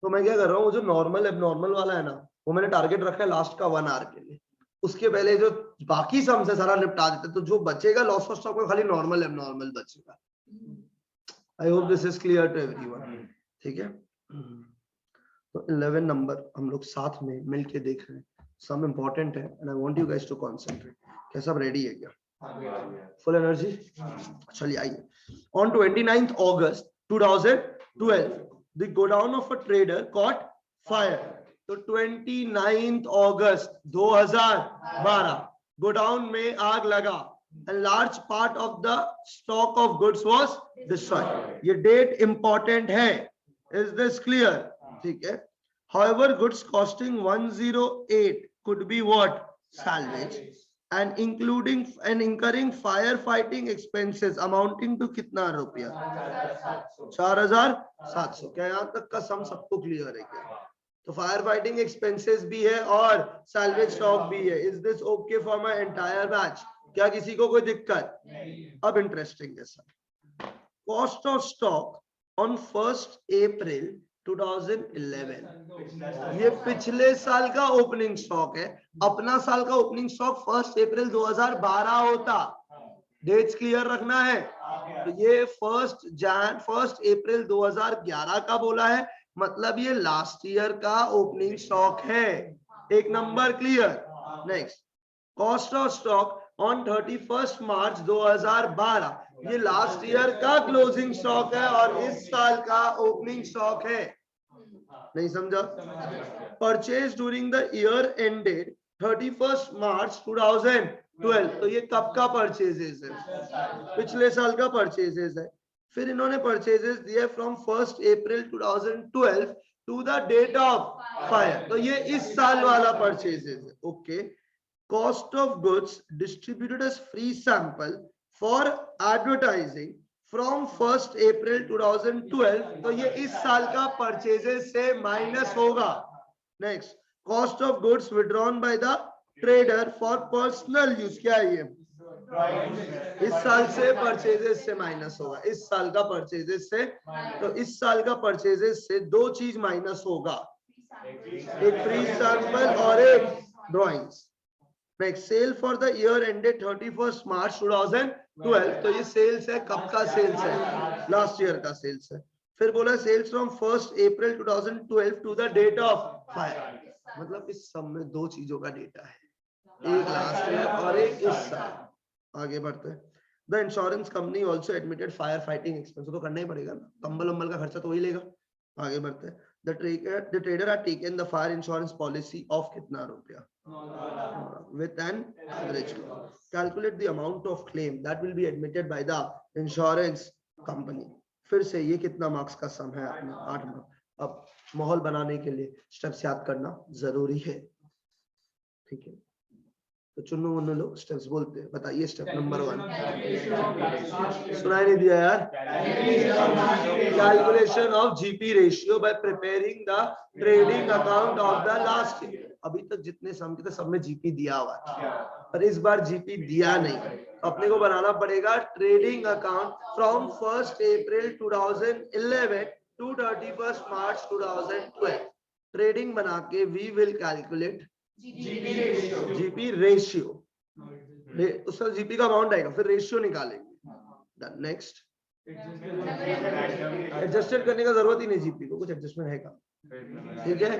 तो मैं क्या कर रहा हूँ, वो जो नॉर्मल एबनॉर्मल वाला है ना, वो मैंने टारगेट रखा है लास्ट का 1 आवर के लिए। उसके पहले जो बाकी सम से सारा निपटा देते, तो जो बचेगा लॉस ऑफ स्टॉक में खाली नॉर्मल एबनॉर्मल बचेगा। I hope this is clear to everyone, ठीक है। तो 11 नंबर हम लोग साथ में मिलके देख रहे हैं। सम इंपॉर्टेंट है and I want you guys to concentrate. क्या सब रेडी है क्या? Full energy? चलिए आइए। On 29th August 2012 the godown of a trader caught fire. तो 29th August 2012 गोडाउन में आग लगा and large part of the stock of goods was destroyed. ये डेट इंपॉर्टेंट है, is this clear? ठीक है। However, goods costing 108 could be what? Salvage. And incurring firefighting expenses amounting to कितना रुपया? 4700। क्या यहाँ तक का सम सबको क्लियर है क्या? तो फायर फाइटिंग एक्सपेंसेस भी है और सैल्वेज स्टॉक भी है। Is this okay for my entire batch? क्या किसी को कोई दिक्कत? अब इंटरेस्टिंग है sir. Cost of stock on 1st April 2011, ये पिछले साल का ओपनिंग स्टॉक है। अपना साल का ओपनिंग स्टॉक 1st April 2012 होता। डेट्स क्लियर रखना है। तो ये 1st April 2011 का बोला है, मतलब ये लास्ट ईयर का ओपनिंग स्टॉक है। एक number clear. Next, cost of stock on 31st March 2012, ये लास्ट ईयर का क्लोजिंग स्टॉक है और इस साल का ओपनिंग स्टॉक है। नहीं समझा? Purchase during the year ended 31st March 2012, तो ये कब का परचेजेस है? पिछले साल का परचेजेस है। फिर इन्होंने परचेजेस दिए from 1st April 2012 to the date of fire, तो ये इस साल वाला परचेजेस है। Okay. Cost of goods distributed as free sample for advertising from 1st April 2012, तो ये इस साल का परचेजेस से माइनस होगा। Next, cost of goods withdrawn by the trader for personal use, क्या है ये? इस साल से परचेजेस से माइनस होगा। इस साल का परचेजेस से, तो इस साल का परचेजेस से दो चीज माइनस होगा, एक फ्री सैंपल और एक drawings. Next, sale for the year ended 31st March 2012, तो ये सेल्स है। कब का सेल्स है? लास्ट ईयर का सेल्स है। फिर बोला sales from 1st April 2012 to the date of fire, मतलब इस सब में दो चीजों का डेटा है, एक लास्ट ईयर और एक इस साल। आगे बढ़ते हैं। The insurance company also admitted fire fighting expense, तो करना ही पड़ेगा ना, कंबल उम्बल का खर्चा तो वही लेगा। आगे बढ़ते हैं। The trader had taken the fire insurance policy of कितना रुपया? with an average loss. Calculate the amount of claim that will be admitted by the insurance company. फिर से ये कितना मार्क्स का सम है अपना? 8 मार्क्स। अब माहौल बनाने के लिए स्टेप्स याद करना जरूरी है, ठीक है। तो चुनो मुन्नो लोग स्टेप्स बोलते हैं, बताइए स्टेप नंबर 1। सुनाई नहीं दिया यार। Calculation of GP ratio by preparing the trading account of the last year. अभी तक जितने सम के थे सब में जीपी दिया हुआ है, पर इस बार जीपी दिया नहीं, अपने को बनाना पड़ेगा trading account from 1 April 2011 to 31 March 2012। Trading बना के we will calculate GP ratio. उसका जीपी का अमाउंट आएगा, फिर रेशियो निकालेंगे। नेक्स्ट, एडजस्टेड करने का जरूरत ही नहीं, जीपी को कुछ एडजस्टमेंट है का, ठीक है।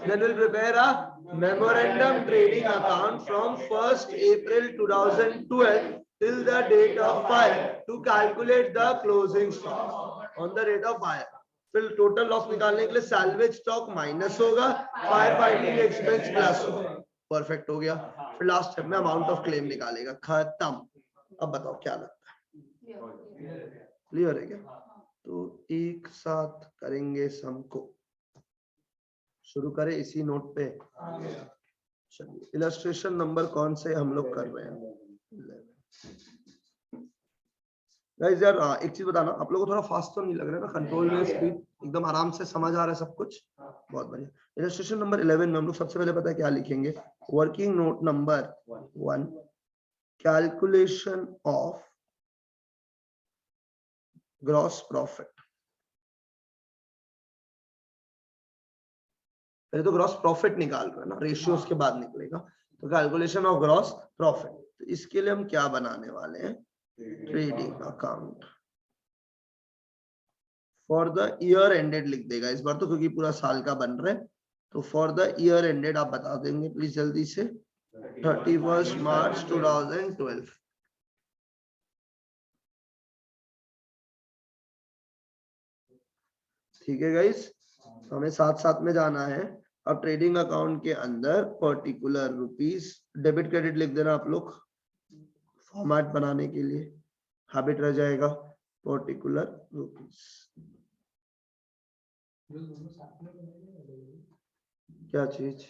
Then will prepare a memorandum trading account from 1 April 2012 till the date of fire to calculate the closing stock on the date of fire। फिर टोटल लॉस निकालने के लिए सैल्वेज स्टॉक माइनस होगा, फायर फाइटिंग एक्सपेंस प्लस होगा। Perfect हो गया। फिर last step में अमाउंट ऑफ क्लेम निकालेगा। खत्म। अब बताओ क्या लगता है, क्लियर है क्या? तो एक साथ करेंगे सम को। शुरू करें इसी नोट पे। चलिए, इलस्ट्रेशन नंबर कौन से हम लोग कर रहे हैं? गाइस यार एक चीज बताना, आप लोगों को थोड़ा फास्ट तो नहीं लग रहा है ना? कंट्रोल में स्पीड एकदम आराम से समझ आ रहा है सब कुछ? बहुत बढ़िया। इलस्ट्रेशन नंबर 11 में हम लोग सबसे पहले पता है क्या लिखेंगे? Working note number 1, calculation of gross profit. पहले तो ग्रॉस प्रॉफिट निकाल रहे हैं ना, रेशियो उसके बाद निकलेगा। तो कैलकुलेशन ऑफ ग्रॉस प्रॉफिट, तो इसके लिए हम क्या बनाने वाले हैं? Trading account for the year ended लिख देगा इस बार तो, क्योंकि पूरा साल का बन रहा है। तो फॉर द ईयर एंडेड आप बता देंगे प्लीज जल्दी से, 31 मार्च 2012। ठीक है गाइस, हमें साथ साथ में जाना है। अब ट्रेडिंग अकाउंट के अंदर पर्टिकुलर रुपीस, डेबिट क्रेडिट लिख देना आप लोग फॉर्मेट बनाने के लिए, हैबिट रह जाएगा। पर्टिकुलर रुपीस क्या चीज,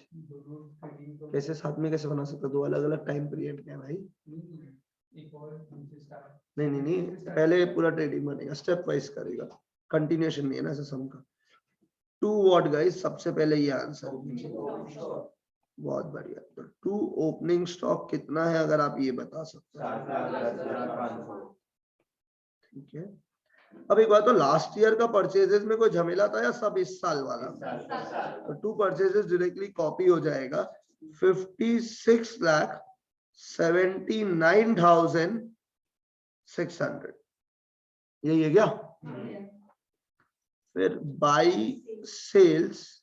कैसे साथ में कैसे बना सकते? दो अलग अलग टाइम पीरियड क्या है भाई? नहीं नहीं नहीं, पहले पूरा ट्रेडिंग बनेगा, स्टेप वाइज करेगा, कंटिन्यूएशन नहीं है ना सम का। 2 व्हाट गाइस, सबसे पहले ये आंसर। बहुत बढ़िया। तो 2 ओपनिंग स्टॉक कितना है अगर आप ये बता सकते हैं? ठीक है। अब एक बात, तो लास्ट ईयर का परचेजेस में कोई झमेला था या सब इस साल वाला? तो 2 परचेजेस डायरेक्टली कॉपी हो जाएगा। 56,79,600 यही है क्या? फिर बाई सेल्स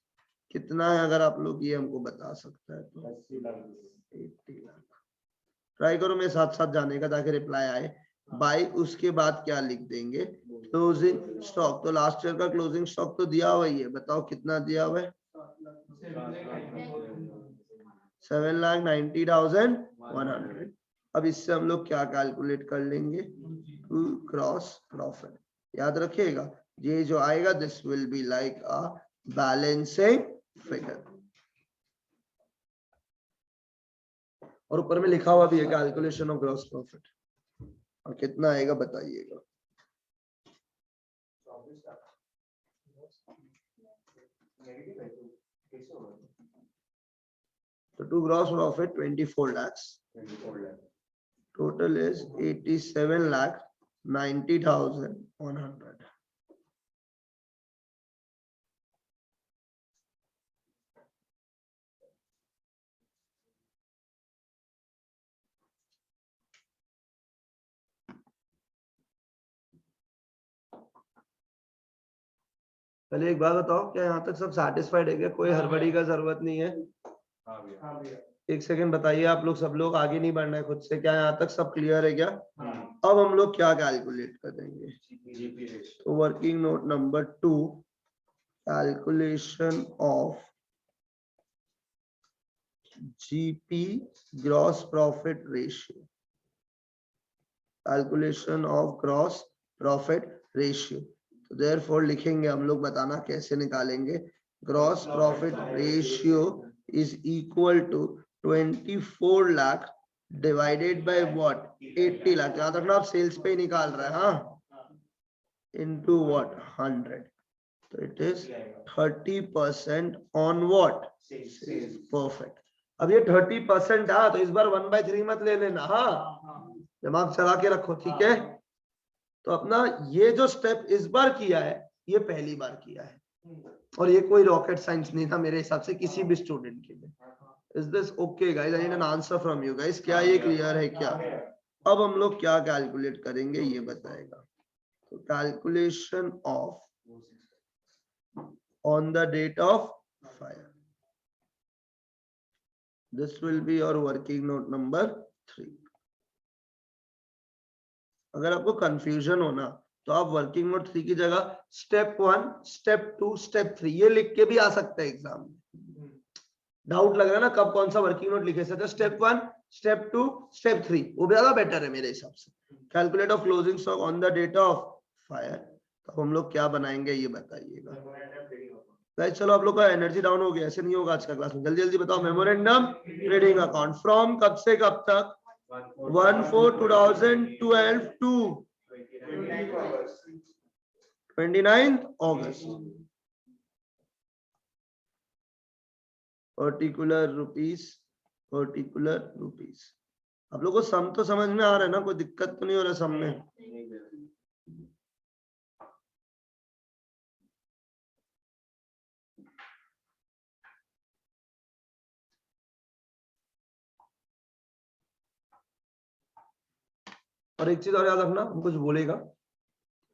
कितना है अगर आप लोग ये हमको बता सकता है तो? 80 लाख। ट्राई करो मेरे साथ साथ जाने का ताकि रिप्लाई आए। बाई, उसके बाद क्या लिख देंगे? Closing stock. तो लास्ट ईयर का क्लोजिंग स्टॉक तो दिया हुआ ही है, बताओ कितना दिया हुआ है? 7,90,100। अब इससे हम लोग क्या कैलकुलेट कर लेंगे? Cross profit. याद रखिएगा, ये जो आएगा this will be like a balancing figure. और ऊपर में लिखा हुआ भी है कैलकुलेशन ऑफ ग्रॉस प्रॉफिट। और कितना आएगा बताइएगा? तो to gross profit 24 lakhs. Total is 87,90,100. पहले एक बात बताओ, क्या यहाँ तक सब सैटिस्फाइड है क्या? कोई हड़बड़ी का जरूरत नहीं है? एक सेकंड बताइए, आप लोग सब लोग आगे नहीं बढ़ना है खुद से, क्या यहाँ तक सब क्लियर है क्या? अब हम लोग क्या कैलकुलेट करेंगे? तो working note number 2, calculation of GP gross profit ratio. Calculation of gross profit ratio. तो देयरफॉर लिखेंगे हम लोग, बताना कैसे निकालेंगे। Gross profit ratio is equal to 24 lakh divided by what 80 lakh, याद रखना आप सेल्स पे ही निकाल रहे हैं, हाँ, इनटू व्हाट 100, तो it is 30% on what sales. Perfect. अब ये 30% था तो इस बार 1/3 मत ले लेना, हाँ, दिमाग चला के रखो, ठीक है। तो अपना ये जो स्टेप इस बार किया है ये पहली बार किया है, और ये कोई रॉकेट साइंस नहीं था मेरे हिसाब से किसी भी स्टूडेंट के लिए। Is this okay guys? I need an answer from you guys. क्या ये क्लियर है क्या? अब हम लोग क्या कैलकुलेट करेंगे ये बताएगा। तो calculation of on the date of fire, this will be your working note number 3। अगर आपको कंफ्यूजन हो ना तो आप वर्किंग नोट 3 की जगह स्टेप 1, स्टेप 2, स्टेप 3 ये लिख के भी आ सकता है एग्जाम में। डाउट लग रहा है ना कब कौन सा वर्किंग नोट लिखे सकते, स्टेप 1, स्टेप 2, स्टेप 3 वो ज्यादा बेटर है मेरे हिसाब से। Calculate of closing stock on the date of fire, तो हम लोग क्या बनाएंगे ये बताइएगा गाइस। चलो आप लोग का एनर्जी डाउन हो गया, ऐसे नहीं होगा आज का क्लास में, जल्दी जल्दी बताओ। मेमोरेंडम ट्रेडिंग अकाउंट फ्रॉम कब से कब तक? 1/4/2012 to 29th August, particular rupees, particular rupees. आप लोगों को सम तो समझ में आ रहा है ना, कोई दिक्कत तो नहीं हो रहा सम में? और एक चीज और याद रखना, हम कुछ बोलेगा,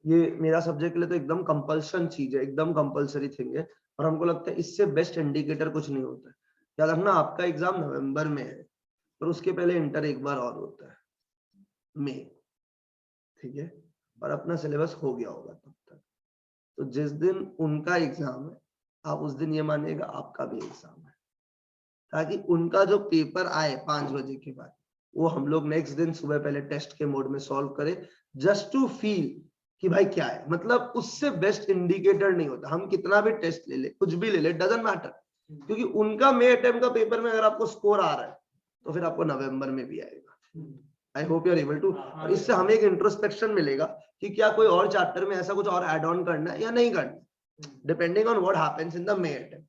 ये मेरा सब्जेक्ट के लिए तो एकदम कंपल्सन चीज है, एकदम कंपल्सरी थिंग है, और हमको लगता है इससे बेस्ट इंडिकेटर कुछ नहीं होता है। याद रखना आपका एग्जाम नवंबर में है, और उसके पहले इंटर एक बार और होता है मई, ठीक है, और अपना सिलेबस हो गया होगा तब तक। तो जिस दिन उनका एग्जाम है आप उस दिन ये मानिएगा आपका भी एग्जाम है, ताकि उनका जो पेपर आए 5 बजे के बाद वो हम लोग नेक्स्ट दिन सुबह पहले टेस्ट के मोड में सॉल्व करें, जस्ट टू फील कि भाई क्या है। मतलब उससे बेस्ट इंडिकेटर नहीं होता, हम कितना भी टेस्ट ले ले, कुछ भी ले ले, डजंट मैटर, क्योंकि उनका मई अटेम्प्ट का पेपर में अगर आपको स्कोर आ रहा है तो फिर आपको नवंबर में भी आएगा। I hope you are able to. और इससे हमें एक इंट्रोस्पेक्शन मिलेगा कि क्या कोई और चैप्टर में ऐसा कुछ और ऐड ऑन करना है या नहीं करना, depending on what happens in the May attempt.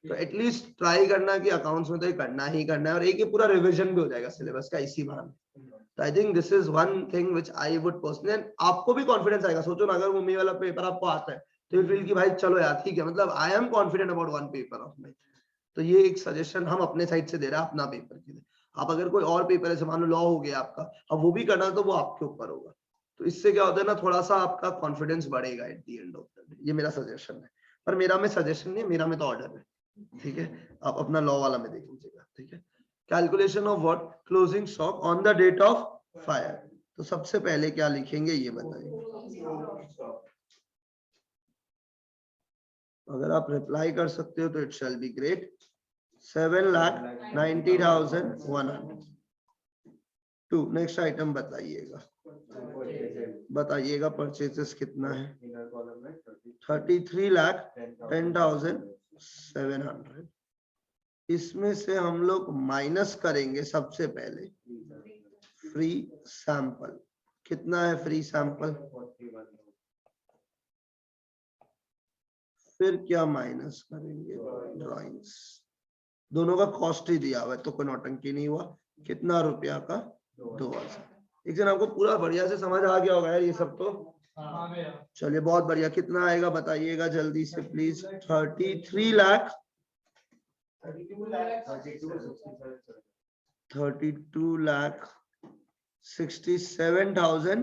तो एटलीस्ट ट्राई करना कि अकाउंट्स में तो ये करना ही करना है, और एक ही पूरा रिवीजन भी हो जाएगा सिलेबस का इसी बहाने। तो I think this is one thing which I would personally, आपको भी कॉन्फिडेंस आएगा। सोचो ना अगर वो मई वाला पेपर आपको आता है तो यू फील कि भाई चलो यार ठीक है, मतलब I am confident about one paper of May. तो ये एक सजेशन हम अपने साइड से दे रहे हैं अपना पेपर के लिए। आप अगर कोई और पेपर है, मान लो लॉ हो गया आपका, अब वो भी करना है तो वो आपके ऊपर होगा। तो इससे क्या होता है ना, थोड़ा सा आपका कॉन्फिडेंस बढ़ेगा at the end of the day. ये मेरा सजेशन है, पर मेरा में सजेशन नहीं, मेरा में तो ऑर्डर है, ठीक है। आप अपना लॉ वाला में देख लीजिएगा, ठीक है। Calculation of what? Closing stock on the date of fire. तो सबसे पहले क्या लिखेंगे ये बताइए। अगर आप रिप्लाई कर सकते हो तो it shall be great. 7,90,100। To next item बताइएगा, बताइएगा परचेजेस कितना है? 33,10,700। इसमें से हम लोग माइनस करेंगे सबसे पहले फ्री सैंपल। कितना है फ्री सैंपल? फिर क्या माइनस करेंगे? ड्राइंग्स। दोनों का कॉस्ट ही दिया हुआ है तो कोई नौटंकी नहीं हुआ। कितना रुपया का? 2,000। एक जन आपको पूरा बढ़िया से समझ आ गया होगा यार ये सब तो। चलिए बहुत बढ़िया। कितना आएगा बताइएगा जल्दी से प्लीज। 32,67,000।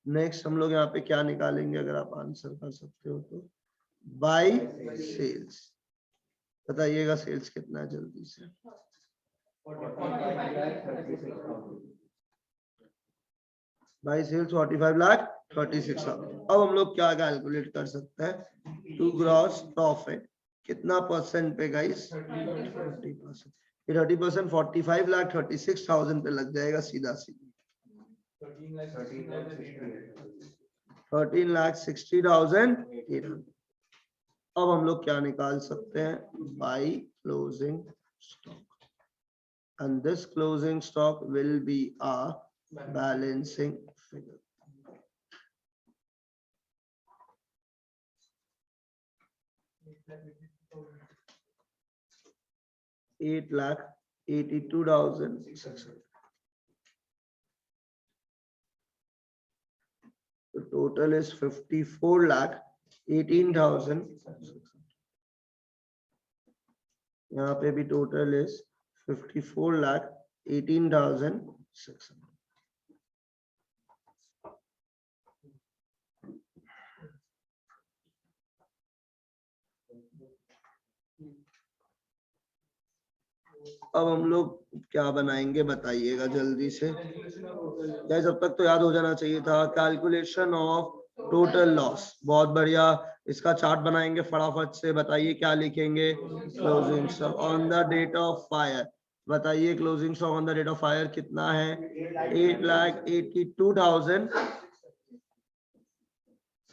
नेक्स्ट हम लोग यहाँ पे क्या निकालेंगे अगर आप आंसर कर सकते हो तो? Bye sales. बताइएगा सेल्स कितना है जल्दी से। By sales 45,36,000। अब हम लोग क्या कैलकुलेट कर सकते हैं? टू ग्रॉस प्रॉफिट कितना परसेंट पे गाइस? 30%। 30% 45,36,000 पे लग जाएगा सीधा सीधा। 13,60,800। अब हम लोग क्या निकाल सकते हैं? By closing stock, and this closing stock will be a balancing figure. $8,82,600. The total is 54,18,000. यहाँ पे भी total is 54,18,600. अब हम लोग क्या बनाएंगे बताइएगा जल्दी से। गाइस जब तक तो याद हो जाना चाहिए था। कैलकुलेशन ऑफ टोटल लॉस, बहुत बढ़िया। इसका चार्ट बनाएंगे फटाफट से। बताइए क्या लिखेंगे? Closing stock on the date of fire. बताइए closing stock on the date of fire कितना है? 8,82,000।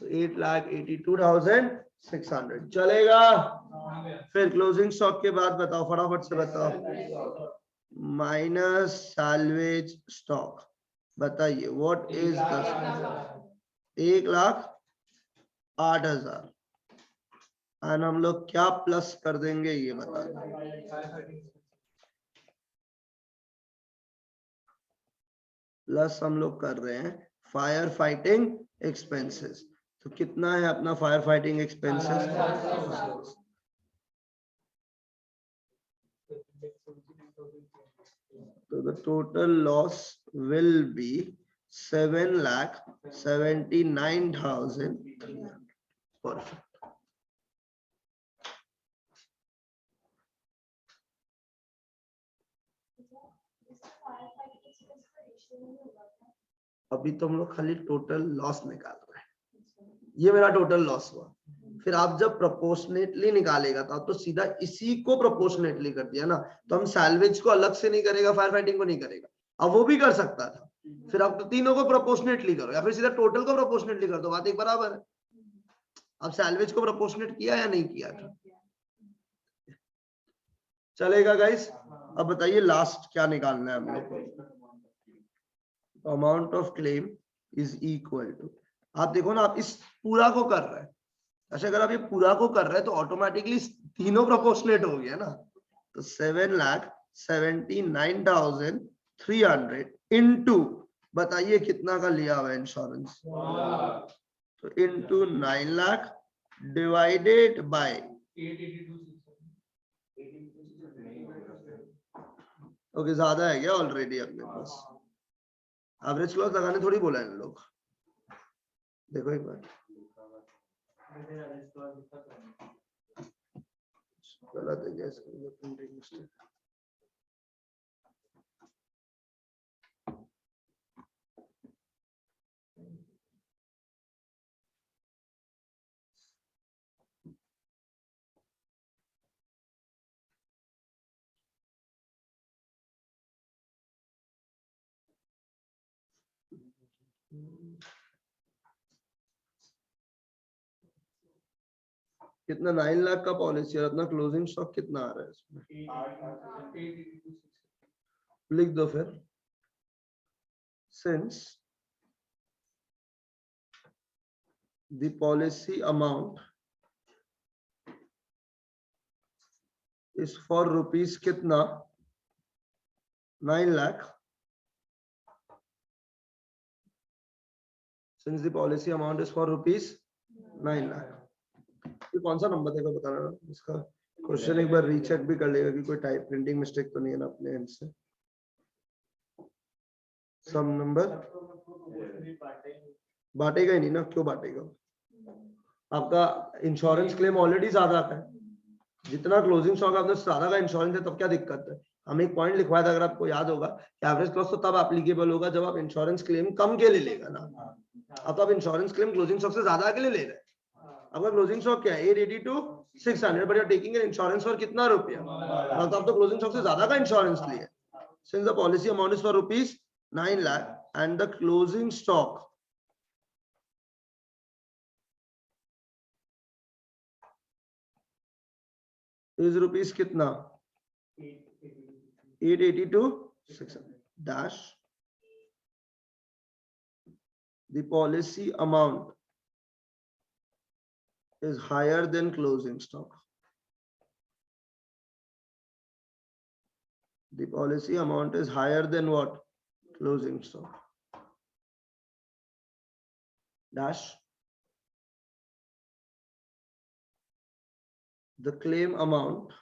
8,82,600 चलेगा। फिर क्लोजिंग स्टॉक के बाद बताओ, फटाफट से बताओ। Minus salvage stock. बताइए व्हाट इज द 1,08,000। एंड हम लोग क्या प्लस कर देंगे ये बता दो। प्लस हम लोग कर रहे हैं फायर फाइटिंग एक्सपेंसेस। तो कितना है अपना फायर फाइटिंग एक्सपेंसेस? तो the total loss will be 7,79,300. Perfect. अभी तो हम लोग खाली टोटल लॉस निकाल रहे हैं। ये मेरा टोटल लॉस हुआ। फिर आप जब प्रोपोर्शनेटली निकालेगा तो सीधा इसी को प्रोपोर्शनेटली कर दिया ना। तो हम सैल्वेज को अलग से नहीं करेगा, फायर फाइटिंग को नहीं करेगा। अब वो भी कर सकता था। फिर आप तो तीनों को प्रोपोर्शनेटली करो या फिर सीधा टोटल को प्रोपोर्शनेटली कर दो, बात एक बराबर है। अब सैल्वेज को प्रोपोर्शनेट किया या नहीं किया था? चलेगा गाइस। अब बताइए लास्ट क्या निकालना है हम लोग को? Amount of claim is equal to, आप देखो ना, आप इस पूरा को कर रहे हैं। अच्छा अगर आप ये पूरा को कर रहे हैं तो ऑटोमेटिकली तीनों प्रोपोर्शनेट हो गया ना। तो 7,79,300 इनटू, बताइए कितना का लिया हुआ इंश्योरेंस? तो into 9 lakh divided bye 882,600। Okay ज्यादा है क्या ऑलरेडी अपने पास? एवरेज क्लॉज लगाने थोड़ी बोला है इन लोग। देखो एक बार, गलत है क्या इसका प्रिंटिंग मिस्टेक? कितना? 9 लाख का पॉलिसी और अपना क्लोजिंग स्टॉक कितना आ रहा है इसमें? लिख दो फिर। Since the policy amount is for rupees कितना? 9 lakh. Since the policy amount is for rupees 9 lakh. ये कौन सा नंबर देखो बताना ना इसका। क्वेश्चन एक बार रीचेक भी कर लेगा कि कोई टाइप प्रिंटिंग मिस्टेक तो नहीं है ना अपने एंड से। सम नंबर बांटेगा ही नहीं ना, क्यों बांटेगा? आपका इंश्योरेंस क्लेम ऑलरेडी ज्यादा है। जितना क्लोजिंग स्टॉक आपने ज्यादा का इंश्योरेंस है, तब क्या दिक्कत है? हम एक पॉइंट लिखवाया था, अगर आपको याद होगा कि एवरेज क्लॉज तो तब एप्लीकेबल होगा जब आप इंश्योरेंस क्लेम कम के लिए लेगा ना। अब तो आप इंश्योरेंस क्लेम क्लोजिंग स्टॉक से ज्यादा के लिए ले रहे हैं। आपका क्लोजिंग स्टॉक क्या है? 882,600, but you are taking an insurance for कितना रुपया? तो आप तो क्लोजिंग स्टॉक से ज्यादा का इंश्योरेंस लिए। Since the policy amount is for rupees 9 lakh and the closing stock is rupees कितना? 882,600 dash the policy amount is higher than closing stock. The policy amount is higher than what? Closing stock. Dash the claim amount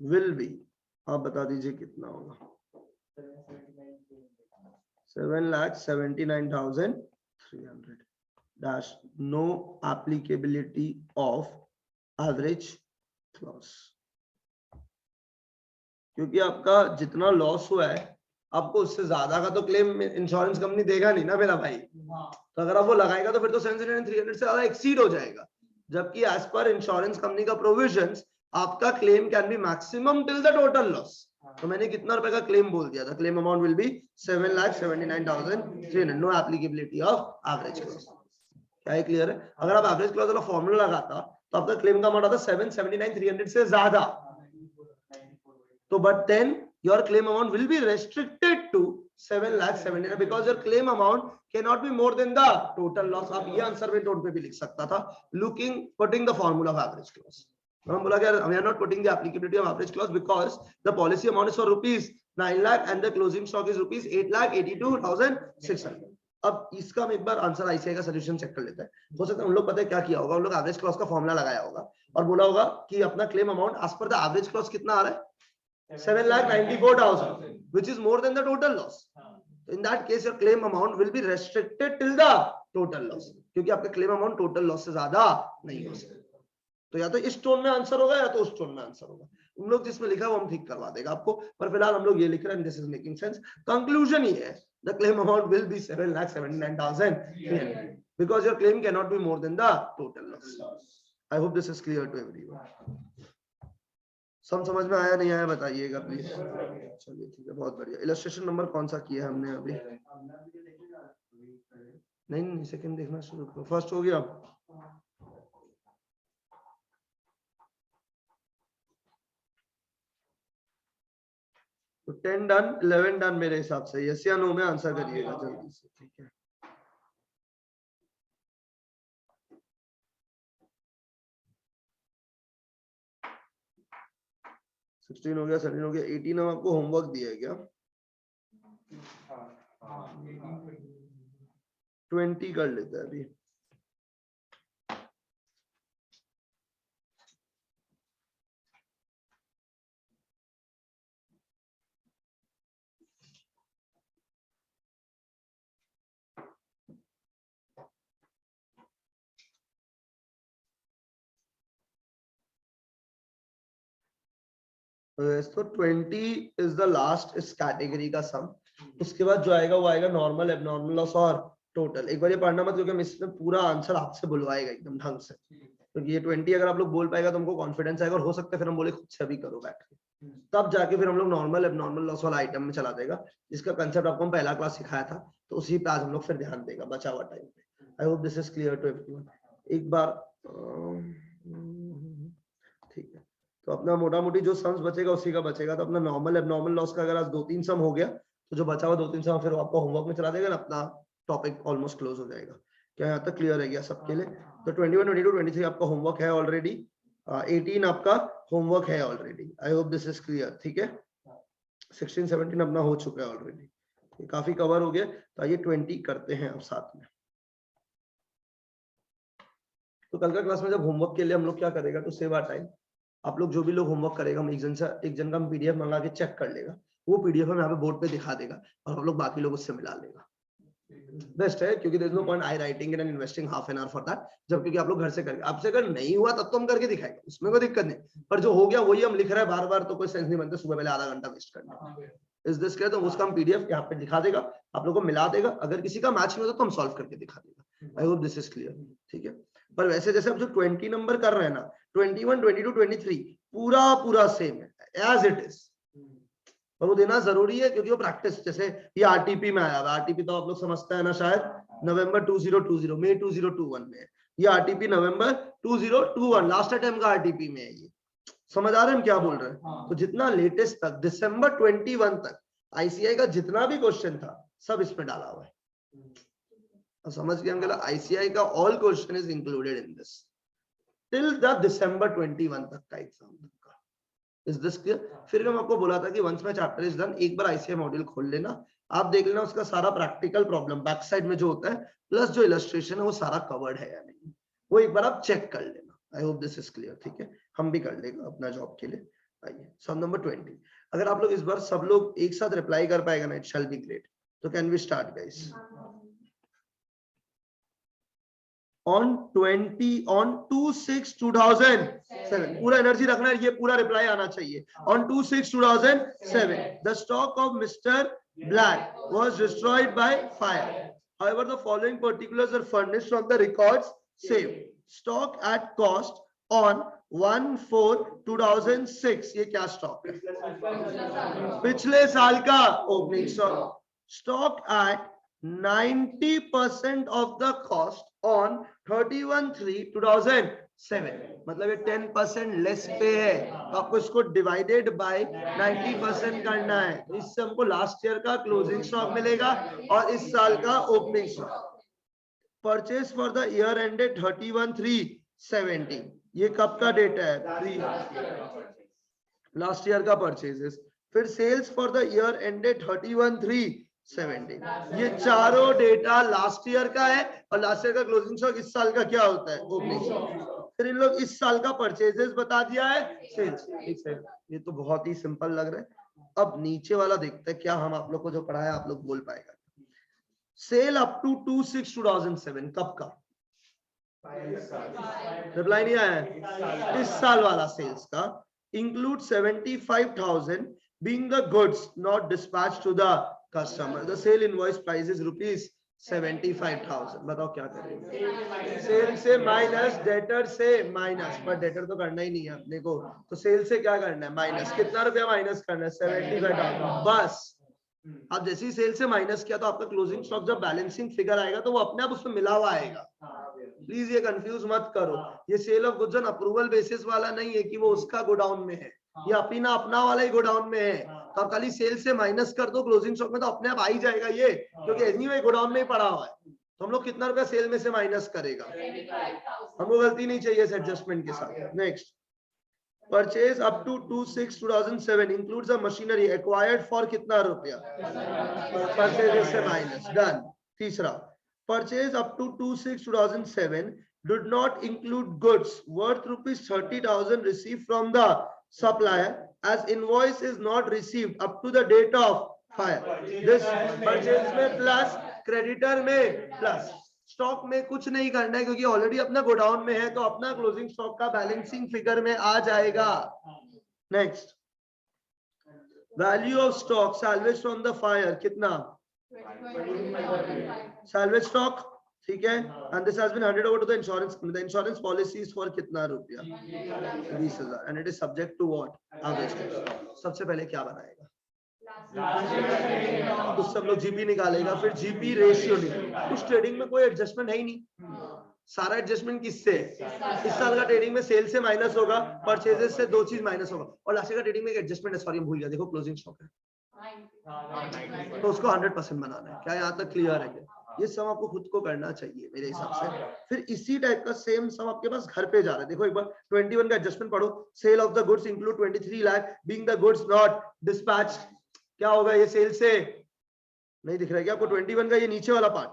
will be, आप बता दीजिए कितना होगा? 7,79,300 dash no applicability of average clause. क्योंकि आपका जितना loss हुआ है आपको उससे ज्यादा का तो क्लेम इंश्योरेंस कंपनी देगा नहीं ना मेरा भाई। तो अगर आप वो लगाएगा तो फिर तो 7,300 से ज्यादा एक्सीड हो जाएगा, जबकि एज पर इंश्योरेंस कंपनी का प्रोविजंस आपका claim can be maximum till the total loss. तो मैंने कितना रुपए का क्लेम बोल दिया था? Claim amount will be 7,79,300 no applicability of average clause. क्या है क्लियर है? अगर आप एवरेज क्लॉज वाला फॉर्मूला लगाता तो आपका क्लेम का अमाउंट आता 7,79,300 से ज्यादा। तो but then your claim amount will be restricted to 7,79,000 because your claim amount cannot be more than the total loss। आप ये आंसर में नोट पे भी लिख सकता था, putting the formula of average clause। हम बोला कि we are not putting the applicability of average clause because the policy amount is for rupees 9 lakh and the closing stock is rupees 8,82,600। अब इसका हम एक बार आंसर आईसीआई का solution check कर लेते हैं। हो सकता है उन लोग पता है क्या किया होगा, उन लोग एवरेज क्लॉज का फॉर्मूला लगाया होगा और बोला होगा कि अपना claim amount as per the average clause कितना आ रहा है? 7,94,000, which is more than the total loss। In that case, your claim amount will be restricted till the total loss, क्योंकि आपका क्लेम अमाउंट टोटल लॉस से ज्यादा नहीं हो सकता। तो या तो इस टोन में आंसर होगा या तो उस टोन में आंसर होगा। उन लोग जिसमें लिखा है वो हम ठीक करवा देगा आपको, पर फिलहाल हम लोग ये लिख रहे हैं। This is making sense. Conclusion ये है, the claim amount will be 7,79,300 because your claim cannot be more than the total loss। I hope this is clear to everyone। सब समझ में आया नहीं आया बताइएगा प्लीज। चलिए ठीक है, बहुत बढ़िया। इलस्ट्रेशन नंबर कौन सा किया है हमने अभी? नहीं, सेकंड देखना शुरू करो। फर्स्ट हो गया। तो 10 डन, 11 डन मेरे हिसाब से। यस या नो में आंसर करिएगा जल्दी से, ठीक है। हो गया, 17 हो गया, 18 आपको होमवर्क दिया है क्या? 20 कर लेते हैं अभी। तो 20 इज द लास्ट इस कैटेगरी का सम। उसके बाद जो आएगा वो आएगा नॉर्मल, एबनॉर्मल लॉस और टोटल। एक बार ये पढ़ना मत, क्योंकि हम इसमें पूरा आंसर आपसे बुलवाएगा एकदम ढंग से। क्योंकि ये 20 अगर आप लोग बोल पाएगा तो हमको कॉन्फिडेंस आएगा, और हो सकता है फिर हम बोले खुद से अभी करो बैठ के, तब जाके फिर हम लोग नॉर्मल एबनॉर्मल लॉस वाला आइटम में चला जाएगा, जिसका कंसेप्ट आपको हम पहला क्लास सिखाया था। तो उसी पे आज हम लोग फिर ध्यान देगा बचा हुआ टाइम पे। I hope this is clear to everyone. एक बार ठीक है, तो अपना मोटा मोटी जो सम्स बचेगा उसी का बचेगा। तो अपना नॉर्मल एबनॉर्मल लॉस का अगर आज 2-3 सम हो गया तो जो बचा हुआ 2-3 सम फिर आपको होमवर्क में चला देगा ना, अपना टॉपिक ऑलमोस्ट क्लोज हो जाएगा। क्या यहाँ तक क्लियर है क्या सबके लिए? तो 21, 22, 23 आपका होमवर्क है ऑलरेडी। 18 आपका होमवर्क है already. I hope this is clear, ठीक है। 16, 17 अपना हो चुका है ऑलरेडी, काफी कवर हो गया। तो आइए 20 करते हैं अब साथ में। तो कल का क्लास में जब होमवर्क के लिए हम लोग क्या करेगा, टू सेव आवर टाइम, आप लोग जो भी लोग होमवर्क करेगा हम एक जन का पीडीएफ मंगा के चेक कर लेगा। वो पीडीएफ हम यहाँ पे बोर्ड पे दिखा देगा और हम लोग बाकी लोग उससे मिला लेगा। बेस्ट है, क्योंकि there is no point I writing and investing half an hour for that. जब क्योंकि आप लोग घर से करेंगे, आपसे अगर नहीं हुआ तब तो हम करके दिखाएंगे, उसमें कोई दिक्कत नहीं। पर जो हो गया वही हम लिख रहे हैं बार बार, तो कोई सेंस नहीं बनता सुबह पहले आधा घंटा वेस्ट करना। Is this clear? तो उसका हम पीडीएफ यहाँ पे दिखा देगा, आप लोगों को मिला देगा। अगर किसी का मैच नहीं होता तो हम सॉल्व करके दिखा देगा। आई होप दिस इज क्लियर, ठीक है। पर वैसे जैसे हम जो 20 नंबर कर रहे हैं ना, 21, 22, 23 पूरा सेम है एज इट इज। और वो देना जरूरी है क्योंकि वो प्रैक्टिस, जैसे ये आरटीपी में आया हुआ। आरटीपी तो आप लोग समझते हैं ना शायद, नवंबर 2020 मई 2021 में। ये आरटीपी नवंबर 2021 लास्ट अटेम्प्ट का आरटीपी में है ये। समझ आ रहे हैं हम क्या बोल रहे हैं? तो जितना लेटेस्ट तक दिसंबर 21 तक आईसीआई का जितना भी क्वेश्चन था सब इसमें डाला हुआ है। और समझ गए हम? आईसीआई का all question is included in this till the December 21 तक का एग्जाम तक का। Is this clear? फिर हम आपको बोला था कि once my chapter is done, एक बार आईसीआई मॉड्यूल खोल लेना, आप देख लेना उसका सारा प्रैक्टिकल प्रॉब्लम बैक साइड में जो होता है प्लस जो इलस्ट्रेशन है वो सारा कवर्ड है या नहीं, वो एक बार आप चेक कर लेना। आई होप दिस इज क्लियर। ठीक है, हम भी कर लेगा अपना जॉब के लिए। आइए सम नंबर 20। अगर आप लोग इस बार सब लोग एक साथ रिप्लाई कर पाएगा ना, इट शैल बी ग्रेट। तो can we start guys? on 2/6/2007 पूरा एनर्जी रखना है, ये पूरा रिप्लाई आना चाहिए। on 2/6/2007 the stock of Mr. Black was destroyed by fire. However, the following particulars are furnished from the records saved. Stock at cost on 1/4/2006 ये क्या stock है? पिछले साल का opening stock. Stock at 90% of the cost on 31/3/2007 मतलब ये 10% less पे है, तो आपको इसको डिवाइडेड बाय 90% करना है। तो इससे हमको लास्ट ईयर का क्लोजिंग स्टॉक मिलेगा और इस साल का opening stock. Purchase for the year ended 31/3/17 ये कब का डेटा है? लास्ट ईयर का परचेजेस। फिर sales for the year ended 31/3/17 ये चारों डेटा लास्ट ईयर का है और लास्ट ईयर का क्लोजिंग स्टॉक इस साल का क्या होता है? Opening stock. फिर इन लोग इस साल का परचेजेस बता दिया है, सेल्स। ठीक है, ये तो बहुत ही सिंपल लग रहा है। अब नीचे वाला देखते हैं क्या हम आप लोग को जो पढ़ाया आप लोग बोल पाएगा। सेल अप टू 2/6/2007 कब का? रिप्लाई नहीं आया है? इस साल वाला सेल्स का include 75,000 being the goods not dispatched to the customer. The sale invoice price is ₹75,000. बताओ क्या करेंगे? सेल से माइनस, डेटर से माइनस, पर डेटर तो करना ही नहीं है अपने को, तो सेल से क्या करना है? माइनस। कितना रुपया माइनस करना है? 75,000 बस। अब जैसे ही सेल से माइनस किया तो आपका क्लोजिंग स्टॉक जब बैलेंसिंग फिगर आएगा तो वो अपने आप उसमें मिला हुआ आएगा। प्लीज ये कंफ्यूज मत करो, ये sale of goods on approval basis वाला नहीं है कि वो उसका गोडाउन में है, ये अपना वाला ही गोडाउन में है। तो आप खाली सेल से माइनस कर दो क्लोजिंग स्टॉक में तो अपने आप आ ही जाएगा ये, क्योंकि एनीवे गोडाउन में ही पड़ा हुआ है। तो हम लोग कितना रुपया सेल में से माइनस करेगा? हमको गलती नहीं चाहिए इस एडजस्टमेंट के साथ। Next, purchase up to 2/6/2007 includes a machinery acquired for कितना रुपया? परचेज से माइनस, डन। तीसरा, purchase up to 2/6/2007 did not include goods worth ₹30,000 received from the supplier as invoice is not received up to the date of fire. This purchase में plus creditor में plus stock में कुछ नहीं करना है क्योंकि already अपना गोडाउन में है, तो अपना क्लोजिंग स्टॉक का बैलेंसिंग फिगर में आ जाएगा। Next, value of stock salvage from the fire कितना? salvage stock, ठीक है, and this has been handed over to the insurance company. The insurance policy is for कितना रुपया? 20,000 and it is subject to what? Average cost. सबसे पहले क्या बनाएगा? तो सब लोग जीपी निकालेगा, फिर जीपी रेशियो निकालेगा। उस ट्रेडिंग में कोई एडजस्टमेंट है ही नहीं, सारा एडजस्टमेंट किससे? इस साल का ट्रेडिंग में सेल से माइनस होगा, परचेजेस से दो चीज माइनस होगा, और लास्ट का ट्रेडिंग में एक एडजस्टमेंट है, सॉरी भूल गया, देखो क्लोजिंग स्टॉक है तो उसको 100% बनाना है। क्या यहाँ तक क्लियर है? ये सम आपको खुद को करना चाहिए मेरे हिसाब से। फिर इसी टाइप का सेम सम आपके पास घर पे जा रहा है। देखो एक बार 21 का एडजस्टमेंट पढ़ो। Sale of the goods include 23 lakh being the goods not dispatched. क्या होगा ये? सेल से नहीं दिख रहा है क्या आपको? 21 का ये नीचे वाला part,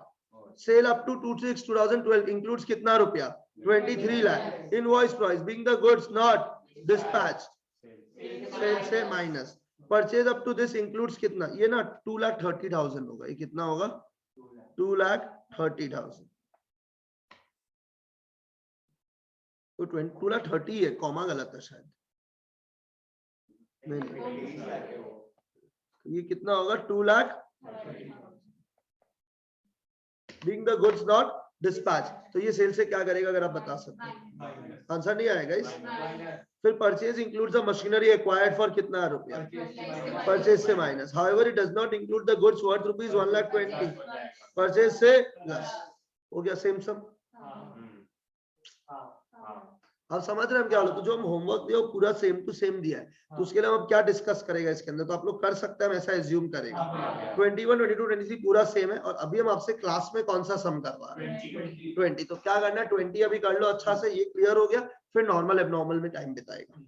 sale up to 2/6/2012 includes कितना रुपया? 23 lakh. Invoice price being the goods not dispatched, sale से minus. Purchase up to this includes कितना? ये ना 2,30,000 होगा। ये कितना होगा? 2,30,000। तो 2,30,000 है, कॉमा गलत है शायद। नहीं, ये कितना होगा? 2,30,000 being the goods not dispatched। तो ये सेल से क्या करेगा अगर आप बता सकते हैं? आंसर नहीं आएगा इस। फिर purchase includes the machinery acquired for कितना रुपया? परचेज से minus. However it does not include the goods worth ₹1,20,000 purchase से प्लस। हो गया सेम सम। आप समझ रहे हैं हम क्या बोले? तो जो हम होमवर्क दिया वो पूरा सेम टू सेम दिया है, तो उसके लिए हम अब क्या डिस्कस करेगा इसके अंदर, तो आप लोग कर सकते हैं, हम ऐसा एज्यूम करेंगे 21, 22, 23 पूरा सेम है, और अभी हम आपसे क्लास में कौन सा सम करवा रहे हैं 20। तो क्या करना है, 20 अभी कर लो अच्छा से, ये क्लियर हो गया, फिर नॉर्मल एबनॉर्मल में टाइम बिताएगा।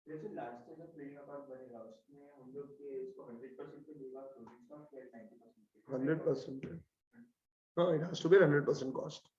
जैसे लास्ट टाइम जब प्लेइंग अपार्ट बनेगा उसमें हम लोग के इसको 100% पे लेगा तो इसका क्या 90% 100%, हाँ, it has to be 100% cost।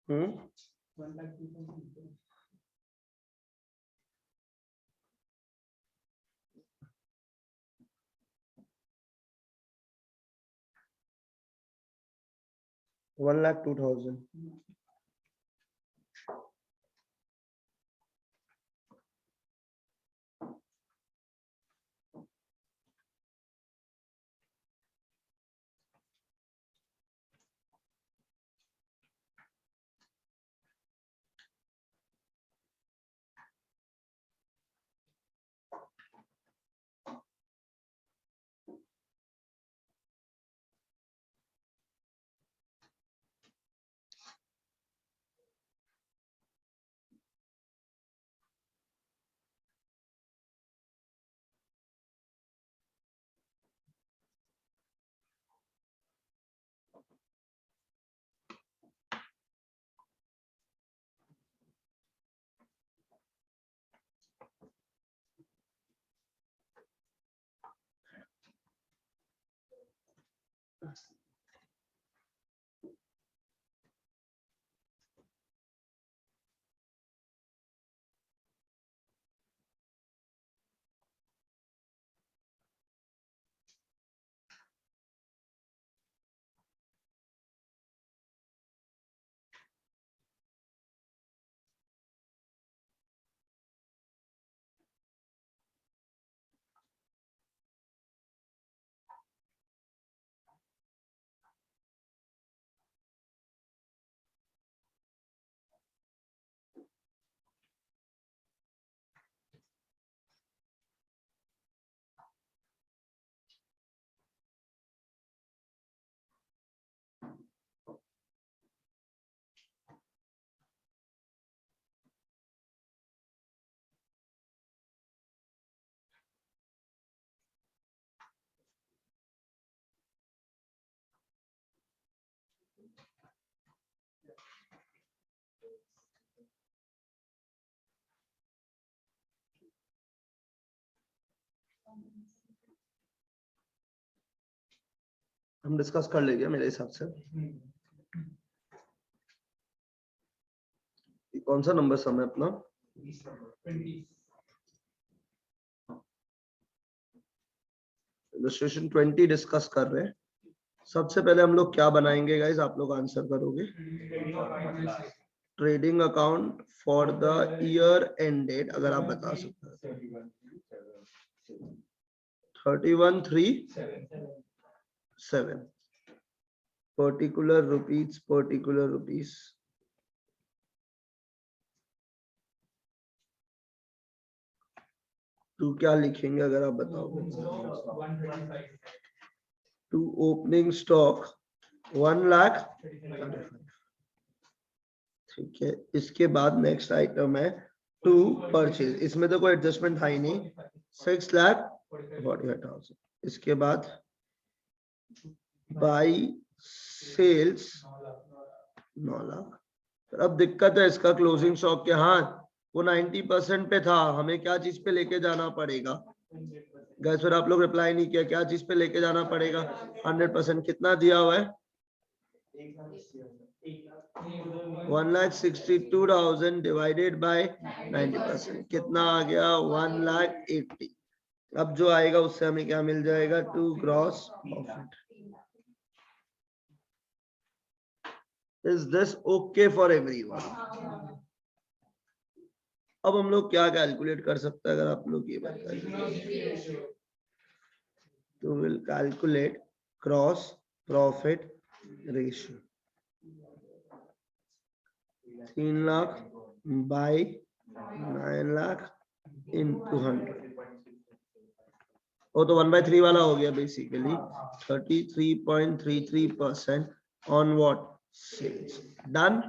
हम्म 1,02,000. हम डिस्कस कर लेंगे मेरे हिसाब से। कौन सा नंबर सम है अपना? इलस्ट्रेशन 20 डिस्कस कर रहे हैं। सबसे पहले हम लोग क्या बनाएंगे गाइस, आप लोग आंसर करोगे। Trading account for the year end date, अगर आप बता सकते हैं। 31,3,7 पर्टिकुलर रुपीस। टू क्या लिखेंगे अगर आप बताओगे? To opening stock 1,35,000। ठीक है, इसके बाद नेक्स्ट आइटम है टू परचेज। इसमें तो कोई एडजस्टमेंट था ही नहीं, 6,45,000। इसके बाद बाई सेल्स 9 लाख। अब दिक्कत है इसका क्लोजिंग स्टॉक के, हाँ वो 90% पे था, हमें क्या चीज पे लेके जाना पड़ेगा गैस? फिर आप लोग रिप्लाई नहीं किया, क्या चीज पे लेके जाना पड़ेगा? 100%। कितना दिया हुआ है? 1,62,000 डिवाइडेड बाय 90%, कितना आ गया? 1,80,000। अब जो आएगा उससे हमें क्या मिल जाएगा? To gross profit. Is this okay for everyone? अब हम लोग क्या कैलकुलेट कर सकते हैं अगर आप लोग ये बताइए? तो will calculate gross profit ratio 3 lakh by 9 lakh into 100, वो तो 1/3 वाला हो गया basically. 33.33% on what sales. Done.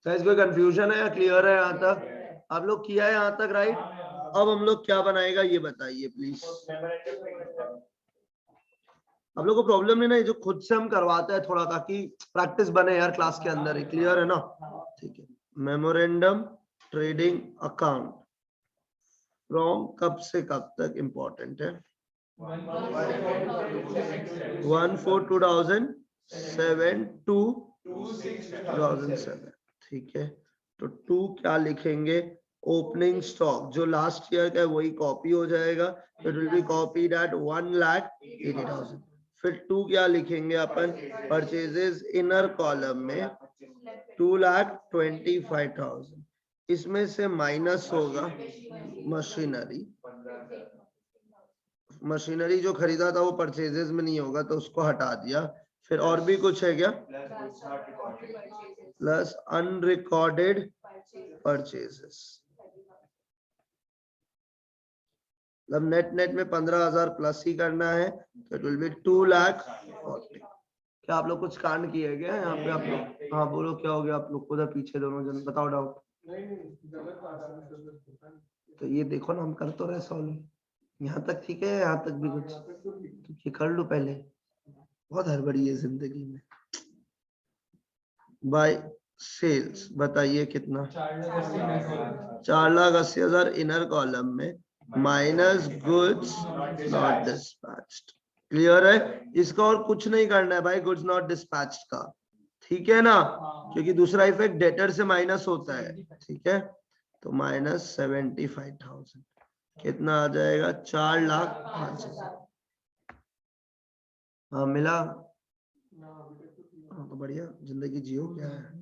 Guys कोई कंफ्यूजन है या क्लियर है यहाँ तक? आप लोग किया है यहाँ तक राइट? अब हम लोग क्या बनाएगा ये बताइए प्लीज। आप लोग को प्रॉब्लम नहीं ना, ये जो खुद से हम करवाते हैं थोड़ा ताकि प्रैक्टिस बने यार क्लास के अंदर ही। क्लियर है ना? ठीक है। मेमोरेंडम ट्रेडिंग अकाउंट फ्रॉम कब से कब तक इंपॉर्टेंट है? 1/4/2007 to 2007। ठीक है, तो 2 क्या लिखेंगे? ओपनिंग स्टॉक जो लास्ट ईयर का है वही कॉपी हो जाएगा, तो it will be copied at 1,80,000। फिर 2 क्या लिखेंगे अपन? परचेजेस इनर कॉलम में 2,25,000। इसमें से माइनस होगा मशीनरी। मशीनरी जो खरीदा था वो परचेजेस में नहीं होगा तो उसको हटा दिया। फिर और भी कुछ है क्या? Plus unrecorded purchases. मतलब नेट नेट में 15,000 प्लस ही करना है, तो इट विल बी 2,40,000। क्या आप लोग कुछ कांड किए क्या यहाँ पे? आप लोग हाँ बोलो क्या हो गया आप लोग को? उधर पीछे दोनों जन बताओ डाउट। तो ये देखो ना, हम कर तो रहे सॉल्व। यहाँ तक ठीक है, यहाँ तक भी कुछ तो ये कर लो पहले। बहुत हड़बड़ी है जिंदगी में। बाय सेल्स बताइए कितना? 4,80,000 इनर कॉलम में minus goods not dispatched. Clear है? इसका और कुछ नहीं करना है भाई गुड्स नॉट डिस्पैच्ड का, ठीक है ना? क्योंकि दूसरा इफेक्ट डेटर से माइनस होता है। ठीक है, तो -75,000 कितना आ जाएगा? 4,05,000। हाँ मिला। हाँ तो बढ़िया जिंदगी जियो। क्या है?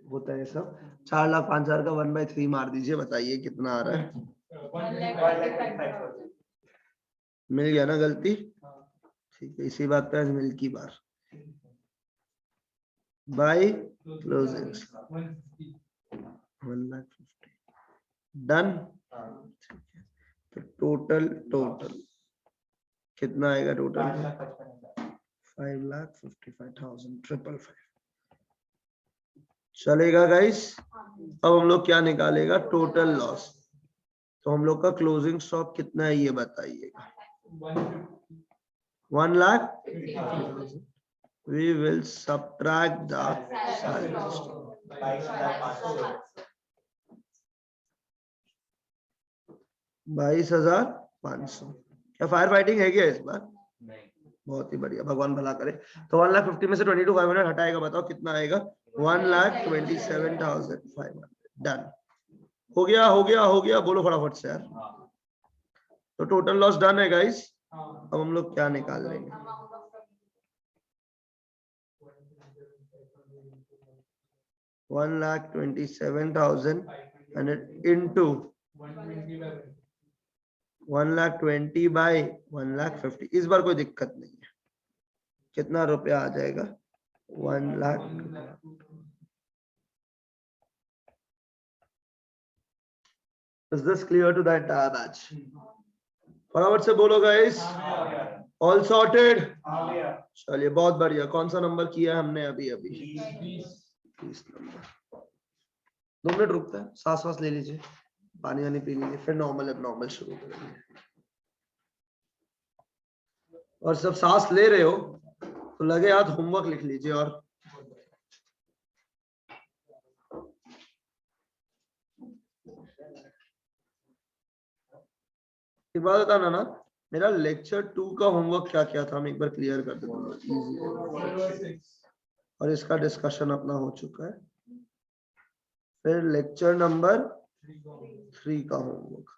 होता है सब। 4,05,000 का 1/3 मार दीजिए, बताइए कितना आ रहा है? मिल गया ना गलती? ठीक है, इसी बात पे आज मिल की बार। By closing 1,50,000। डन। तो टोटल कितना आएगा? टोटल 5,55,555। चलेगा गाइस? अब हम लोग क्या निकालेगा? Total loss. तो हम लोग का क्लोजिंग स्टॉक कितना है ये बताइएगा? 1,50,000। We will subtract the salvage stock. 22,500। क्या फायर फाइटिंग है क्या इस बार? बहुत ही बढ़िया, भगवान भला करे। तो 1,50,000 में से 22,500 हटाएगा, बताओ कितना आएगा? 1,27,500। डन। हो गया हो गया हो गया, बोलो फटाफट से यार। तो टोटल लॉस डन है गाइस। अब हम लोग क्या निकाल लेंगे? 1,27,000 into 1,20,000 by 1,50,000। इस बार कोई दिक्कत नहीं है। कितना रुपया आ जाएगा? 1,00,000। Is this clear to the entire batch? फटाफट से बोलो गाइस। All sorted? चलिए बहुत बढ़िया। कौन सा नंबर किया हमने अभी? 30 नंबर। 2 मिनट रुकता है, सांस ले लीजिए, पानी वानी पी लीजिए, फिर नॉर्मल एबनॉर्मल शुरू करेंगे। और सब सांस ले रहे हो तो लगे हाथ होमवर्क लिख लीजिए। और एक बात बताना ना, मेरा लेक्चर 2 का होमवर्क क्या क्या था? हम एक बार क्लियर कर देते हैं, इजी। और इसका डिस्कशन अपना हो चुका है। फिर लेक्चर नंबर 3 का होमवर्क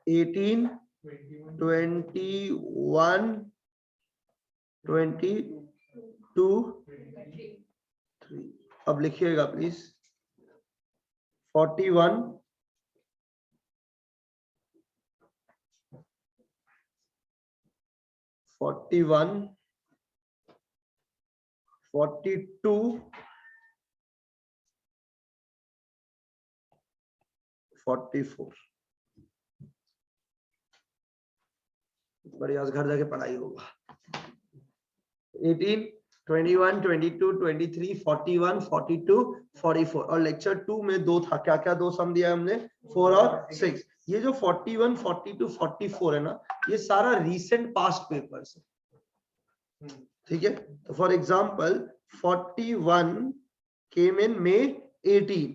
18, 21, 22, 3। अब लिखिएगा प्लीज। 41, 41, 42, 44। बढ़िया, घर जाके पढ़ाई होगा। 18, 21, 22, 23, 41, 42, 44 और लेक्चर 2 में दो था। क्या क्या दो सम दिया हमने? 4 और 6। ये जो 41, 42, 44 है ना, ये सारा रीसेंट पास्ट पेपर्स है। ठीक है, तो for example 41 came in May 18,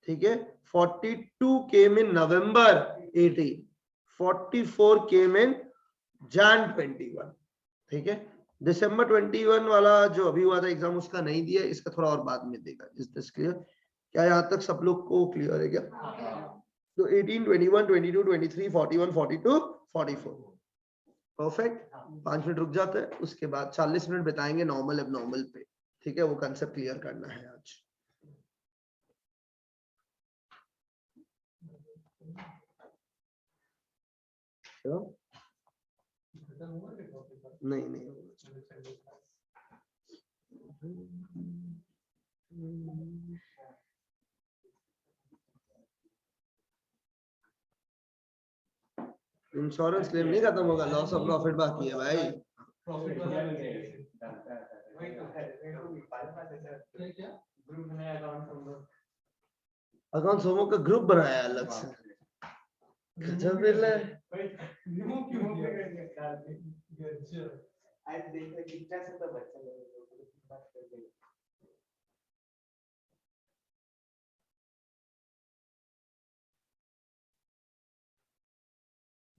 ठीक है, 42 केम इन November 18, 44 केम इन Jan 21। ठीक है, दिसंबर 21 वाला जो अभी हुआ था एग्जाम, उसका नहीं दिया, इसका थोड़ा और बाद में देगा। Is this clear? क्या यहाँ तक सब लोग को क्लियर है क्या? तो 18, 21, 22, 23, 41, 42, 44। परफेक्ट। 5 मिनट रुक जाते हैं, उसके बाद 40 मिनट बिताएंगे नॉर्मल एबनॉर्मल पे। ठीक है, वो कंसेप्ट क्लियर करना है आज। नहीं नहीं इंश्योरेंस क्लेम नहीं खत्म होगा, लॉस ऑफ प्रॉफिट बाकी है भाई। अकाउंट सोमो का ग्रुप बनाया अलग से। गजब बिल है। आज देख रहे कितना से तो बच्चा लोग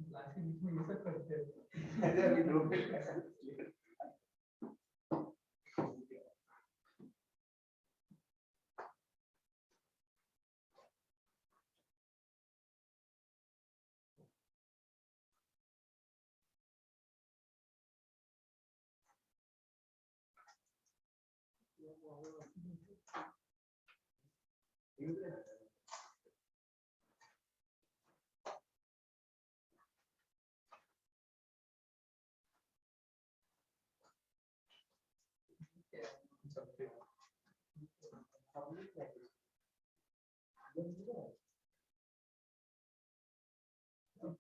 क्लास के बीच में ये सब करते हैं। अरे अभी दो मिनट कैसा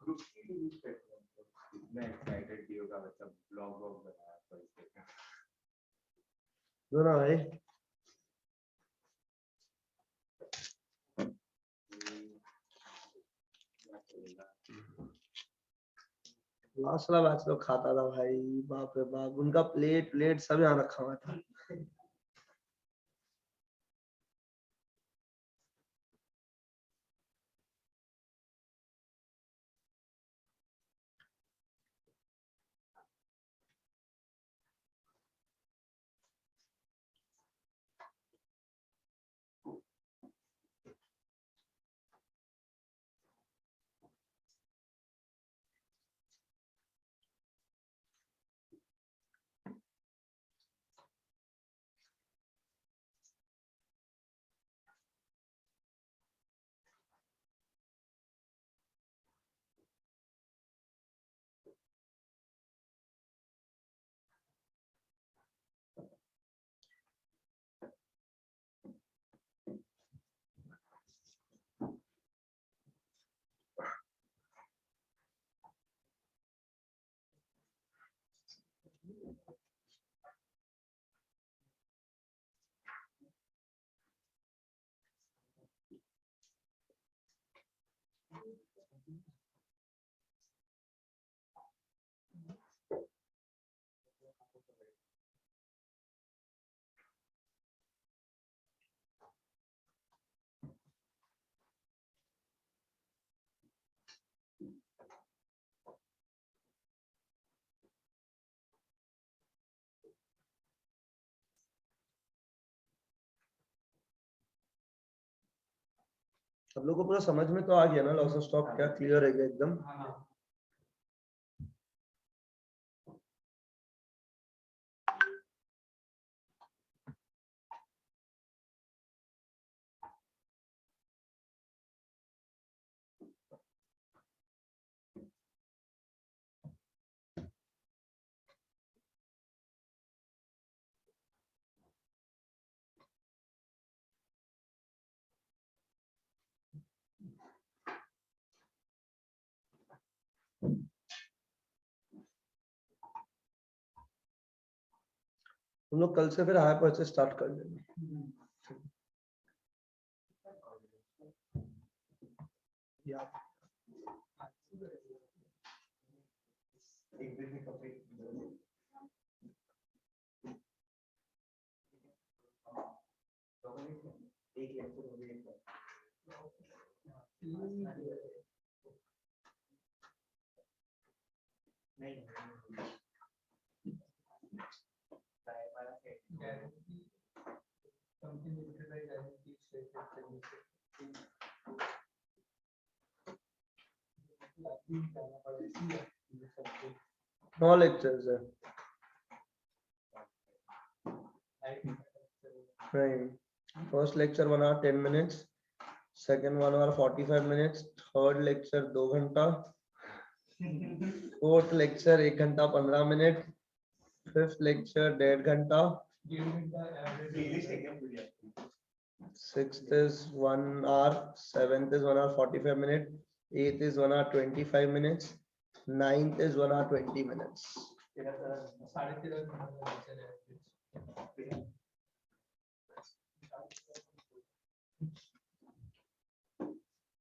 ग्रुप की यूज करते हैं। कितना एक्साइटेड भी होगा बच्चा, ब्लॉग व्लॉग बनाया तो इसके दोनों भाई लास्ट वाला मैच लोग खाता था भाई, बाप रे बाप, उनका प्लेट प्लेट सब यहाँ रखा हुआ था। सब लोगों को पूरा समझ में तो आ गया ना लॉस ऑफ स्टॉक क्या? क्लियर है क्या एकदम? हम लोग कल से फिर हायर परचेज स्टार्ट कर लेंगे। एक दिन में कपड़े एक लेक्चर हो गया नहीं No lectures है। नहीं, first lecture 1 hour 10 minutes, second 1 hour 45 minutes, third lecture 2 घंटा, fourth lecture 1 घंटा 15 मिनट, fifth lecture 1.5 घंटा, sixth is 1 hour, seventh is 1 hour 45 minutes, eighth is 1 hour 25 minutes, ninth is 1 hour 20 minutes.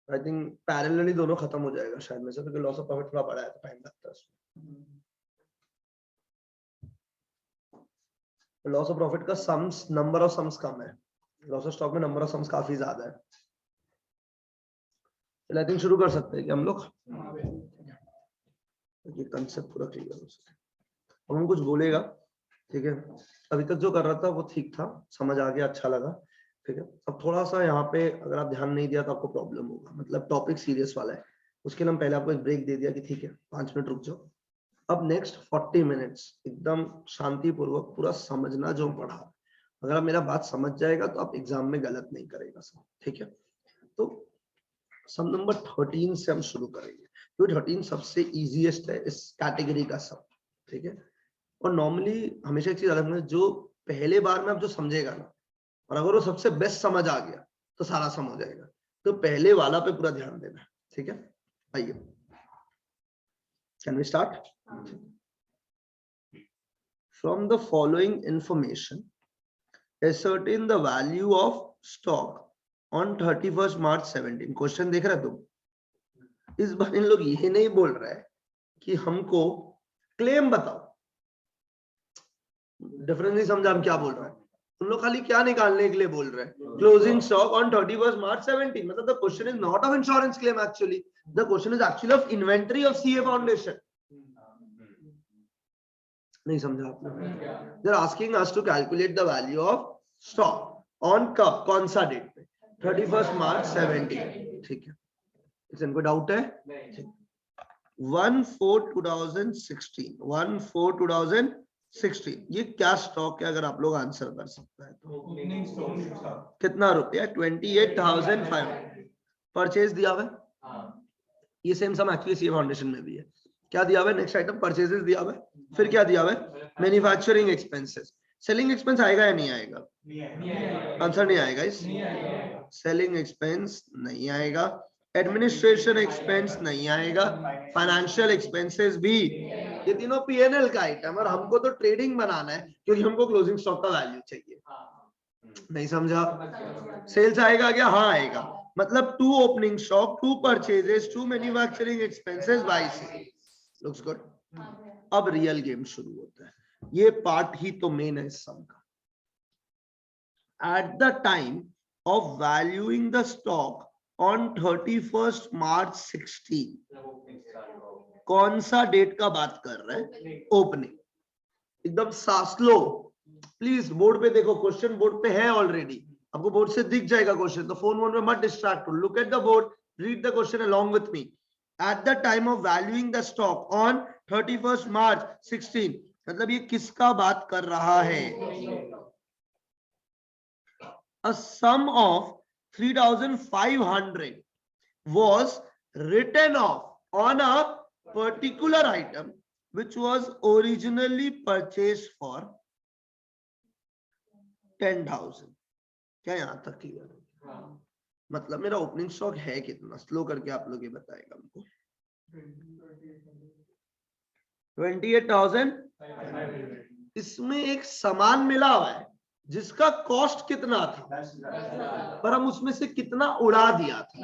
I think parallelly दोनों खत्म हो जाएगा शायद में से, क्योंकि लॉस ऑफ प्रॉफिट थोड़ा बड़ा है तो टाइम लगता है उसमें। लॉस ऑफ प्रॉफिट का सम्स, नंबर ऑफ सम्स कम है, लॉस ऑफ स्टॉक में नंबर ऑफ सम्स काफी ज्यादा है। चलिए आई थिंक शुरू कर सकते हैं कि हम लोग ये कंसेप्ट पूरा क्लियर हो सके। हम कुछ बोलेगा, ठीक है, अभी तक जो कर रहा था वो ठीक था, समझ आ गया, अच्छा लगा, ठीक है। अब थोड़ा सा यहाँ पे अगर आप ध्यान नहीं दिया तो आपको प्रॉब्लम होगा, मतलब टॉपिक सीरियस वाला है, उसके लिए हम पहले आपको एक ब्रेक दे दिया कि ठीक है 5 मिनट रुक जाओ। अब नेक्स्ट 40 मिनट्स एकदम शांतिपूर्वक पूरा समझना जो पढ़ा। अगर आप मेरा बात समझ जाएगा तो आप एग्जाम में गलत नहीं करेगा सब, ठीक है। तो सम नंबर 13 से हम शुरू करेंगे, तो 13 सबसे इजीएस्ट है इस कैटेगरी का सम, ठीक है। और नॉर्मली हमेशा एक चीज अलग है, जो पहले बार में आप जो समझेगा ना, और अगर वो सबसे बेस्ट समझ आ गया तो सारा सम हो जाएगा, तो पहले वाला पे पूरा ध्यान देना है, ठीक है। आइए, can we start? From the following information ascertain the value of stock on 31st March 17। Question देख रहे तुम, इस बार इन लोग ये नहीं बोल रहा है कि हमको क्लेम बताओ, डिफरेंस नहीं समझा हम क्या बोल रहे हैं। उन लोग खाली क्या निकालने के लिए बोल रहे हैं, closing stock on 31st March 17। मतलब the question is not of insurance claim, actually the question is actually of inventory of CA foundation. नहीं समझा आपने? They are asking us to calculate the value of stock on कब, कौन सा date पे, 31st March 17, ठीक है। इसमें कोई डाउट है? 1/4/2016, 1/4/2016 ये क्या स्टॉक है? अगर आप लोग आंसर कर सकते हैं तो कितना रुपया? 28,500 परचेज दिया हुआ है। ये सेम सम एक्चुअली सीए फाउंडेशन में भी है। क्या दिया हुआ है? नेक्स्ट आइटम परचेजेस दिया हुआ है, फिर क्या दिया हुआ है? Manufacturing expenses. सेलिंग एक्सपेंस आएगा या नहीं आएगा? आंसर नहीं आएगा इस, सेलिंग एक्सपेंस नहीं आएगा, एडमिनिस्ट्रेशन एक्सपेंस नहीं आएगा, फाइनेंशियल एक्सपेंसेस भी, ये तीनों पीएनएल का आइटम। और हमको तो ट्रेडिंग बनाना है क्योंकि हमको क्लोजिंग स्टॉक का वैल्यू चाहिए। नहीं समझा? सेल्स आएगा क्या? हाँ आएगा। मतलब 2 opening stock, 2 purchases, 2 manufacturing expenses by sale. Looks good. अब रियल गेम शुरू होता है, ये पार्ट ही तो मेन है इस सम का। At the time of valuing the stock on 31st March 16, कौन सा डेट का बात कर रहे हैं? ओपनिंग। एकदम स्लो, प्लीज बोर्ड पे देखो, क्वेश्चन बोर्ड पे है ऑलरेडी, आपको बोर्ड से दिख जाएगा क्वेश्चन, तो फोन में मत डिस्ट्रैक्ट हो, look at the board, read the question along with me. At the time of valuing the stock on 31st March 16, मतलब ये किसका बात कर रहा है? A sum of 3,500 was written off on a particular item which was originally purchased for 10,000। क्या यहां तक क्लियर है? मतलब मेरा ओपनिंग स्टॉक है कितना? स्लो करके आप लोग ये बताएगा हमको। 28,000। इसमें एक सामान मिला हुआ है जिसका कॉस्ट कितना था, पर हम उसमें से कितना उड़ा दिया था।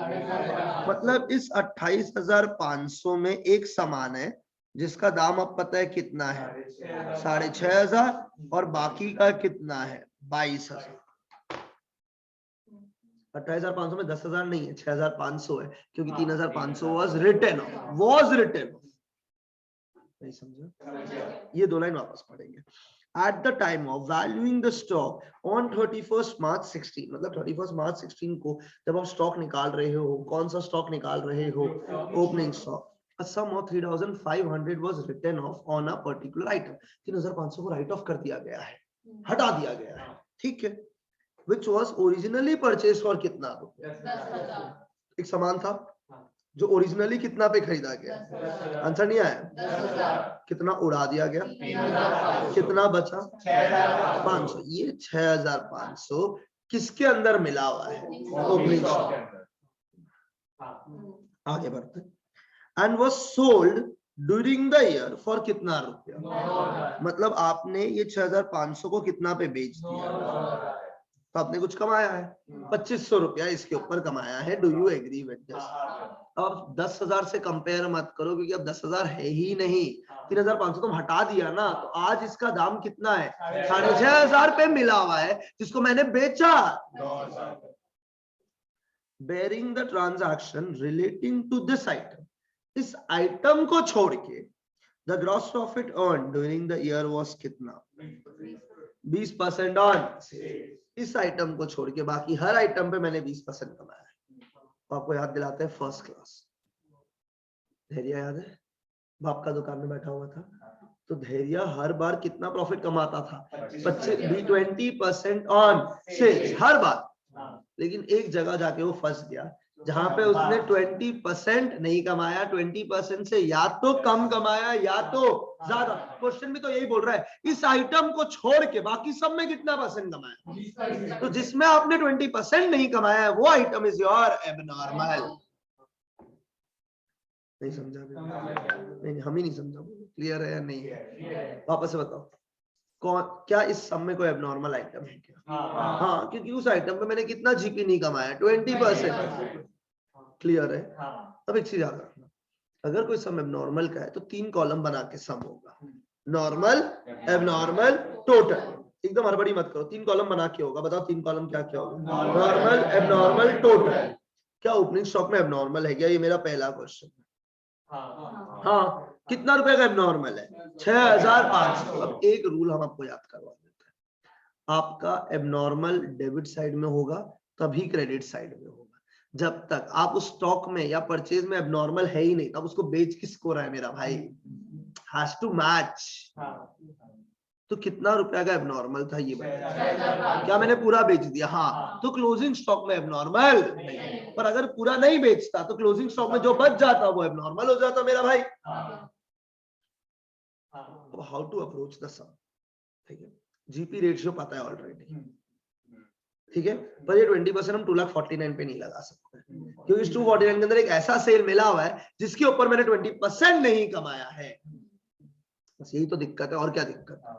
मतलब इस 28,500 में एक सामान है जिसका दाम अब पता है कितना है, 6,500, और बाकी का कितना है, 22,000। 28,500 में 10,000 नहीं है, 6,500 है, क्योंकि 3,500 वॉज रिटर्न ऑफ। नहीं समझा? ये दो लाइन वापस पढ़ेंगे। At the time of valuing the stock on 31st March 16, मतलब 31st March 16 को जब आप स्टॉक निकाल रहे हो, कौन सा स्टॉक निकाल रहे हो, opening stock, a sum of 3,500 was written off on a particular item। 3,500 को राइट ऑफ कर दिया गया है, हटा दिया गया है, ठीक है। Which was originally purchased for कितना रुपया? एक सामान था जो ओरिजिनली कितना पे खरीदा गया, आंसर नहीं आया, कितना उड़ा दिया गया, कितना बचा, 500। ये 6,500 किसके अंदर मिला हुआ है, ओपनिंग स्टॉक। आगे बढ़ते। And was sold during the year for कितना रुपया, मतलब आपने ये 6,500 को कितना पे बेच दिया, तो आपने कुछ कमाया है, 2,500 रुपया इसके ऊपर कमाया है। Do you agree with this? अब 10,000 से कंपेयर मत करो, क्योंकि अब 10,000 है ही नहीं, 3,500 तुम हटा दिया ना, तो आज इसका दाम कितना है, 6,500 पे मिला हुआ है, जिसको मैंने बेचा। Barring the transaction relating to this item, इस आइटम को छोड़ के the gross profit earn during the year was कितना, 20% ऑन। इस आइटम को छोड़ के बाकी हर आइटम पे मैंने 20% कमाया है। तो आपको याद दिलाते हैं फर्स्ट क्लास, धैर्य याद है, बाप का दुकान में बैठा हुआ था, तो धैर्य हर बार कितना प्रॉफिट कमाता था, 20% ऑन सेल्स हर बार। लेकिन एक जगह जाके वो फंस गया, जहां पे उसने 20% नहीं कमाया, 20% से या तो कम कमाया या तो ज्यादा। क्वेश्चन भी तो यही बोल रहा है, इस आइटम को छोड़ के बाकी सब में कितना परसेंट कमाया, तो जिसमें आपने 20% नहीं कमाया है वो आइटम इज योर एबनॉर्मल। नहीं समझा? नहीं, हम ही नहीं समझा। क्लियर है या नहीं है? वापस से बताओ, कौन क्या इस सब में कोई एबनॉर्मल आइटम है क्या? हाँ, क्योंकि उस आइटम पे मैंने कितना जीपी नहीं कमाया, 20%। क्लियर है? अब एक चीज याद रखना, अगर कोई सम एबनॉर्मल का है तो 3 कॉलम बना के सम होगा, नॉर्मल, एबनॉर्मल, टोटल। एकदम हड़बड़ी मत करो, 3 कॉलम बना के होगा। बताओ 3 कॉलम क्या क्या होगा, नॉर्मल, एबनॉर्मल, टोटल। क्या ओपनिंग स्टॉक में एबनॉर्मल है क्या? ये मेरा पहला क्वेश्चन है। हाँ, कितना रुपए का एबनॉर्मल है, 6,500। अब एक रूल हम आपको याद करवा देते हैं, आपका एबनॉर्मल डेबिट साइड में होगा तभी क्रेडिट साइड में होगा। जब तक आप उस स्टॉक में या परचेज में एबनॉर्मल है ही नहीं, तब उसको बेच किसको रहा है मेरा भाई, हैज टू मैच। तो कितना रुपया का एबनॉर्मल था ये बताइए, क्या मैंने पूरा बेच दिया? हाँ, तो क्लोजिंग स्टॉक में एबनॉर्मल नहीं। पर अगर पूरा नहीं बेचता तो क्लोजिंग स्टॉक में जो बच जाता वो एबनॉर्मल हो जाता मेरा भाई। हाउ टू अप्रोच द सम, ठीक है, जीपी रेशियो पता है ऑलरेडी, ठीक है, पर ये 20% हम 2,49,000 पे नहीं लगा सकते, क्योंकि इस 249 के अंदर एक ऐसा सेल मिला हुआ है जिसके ऊपर मैंने 20% नहीं कमाया है। बस यही तो दिक्कत है, और क्या दिक्कत है?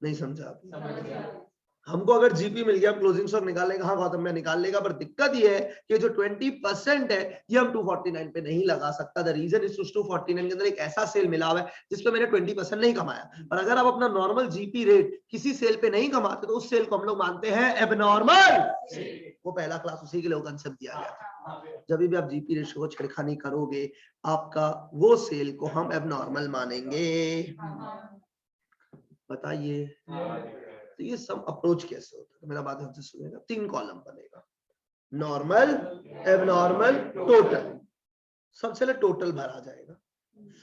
नहीं समझा आपने? हमको अगर जीपी मिल गया, क्लोजिंग स्टॉक निकाल लेगा, हाँ गौतम मैं निकाल लेगा, पर दिक्कत ये है कि जो 20% है ये हम 249 पे नहीं लगा सकता। द रीजन इज 249 के अंदर एक ऐसा सेल मिला हुआ है जिसपे मैंने 20% नहीं कमाया। और अगर आप अपना नॉर्मल जीपी रेट किसी सेल पे नहीं कमाते तो उस सेल को हम लोग मानते हैं एबनॉर्मल। वो पहला क्लास उसी के लिए कंसेप्ट दिया गया था। जब भी आप जीपी रेशियो को छेड़खानी करोगे, आपका वो सेल को हम एबनॉर्मल मानेंगे। बताइए, तो ये सब अप्रोच कैसे होता है, तो मेरा बात हमसे सुनेगा। 3 कॉलम बनेगा, नॉर्मल, एबनॉर्मल, टोटल। सबसे पहले टोटल भरा जाएगा,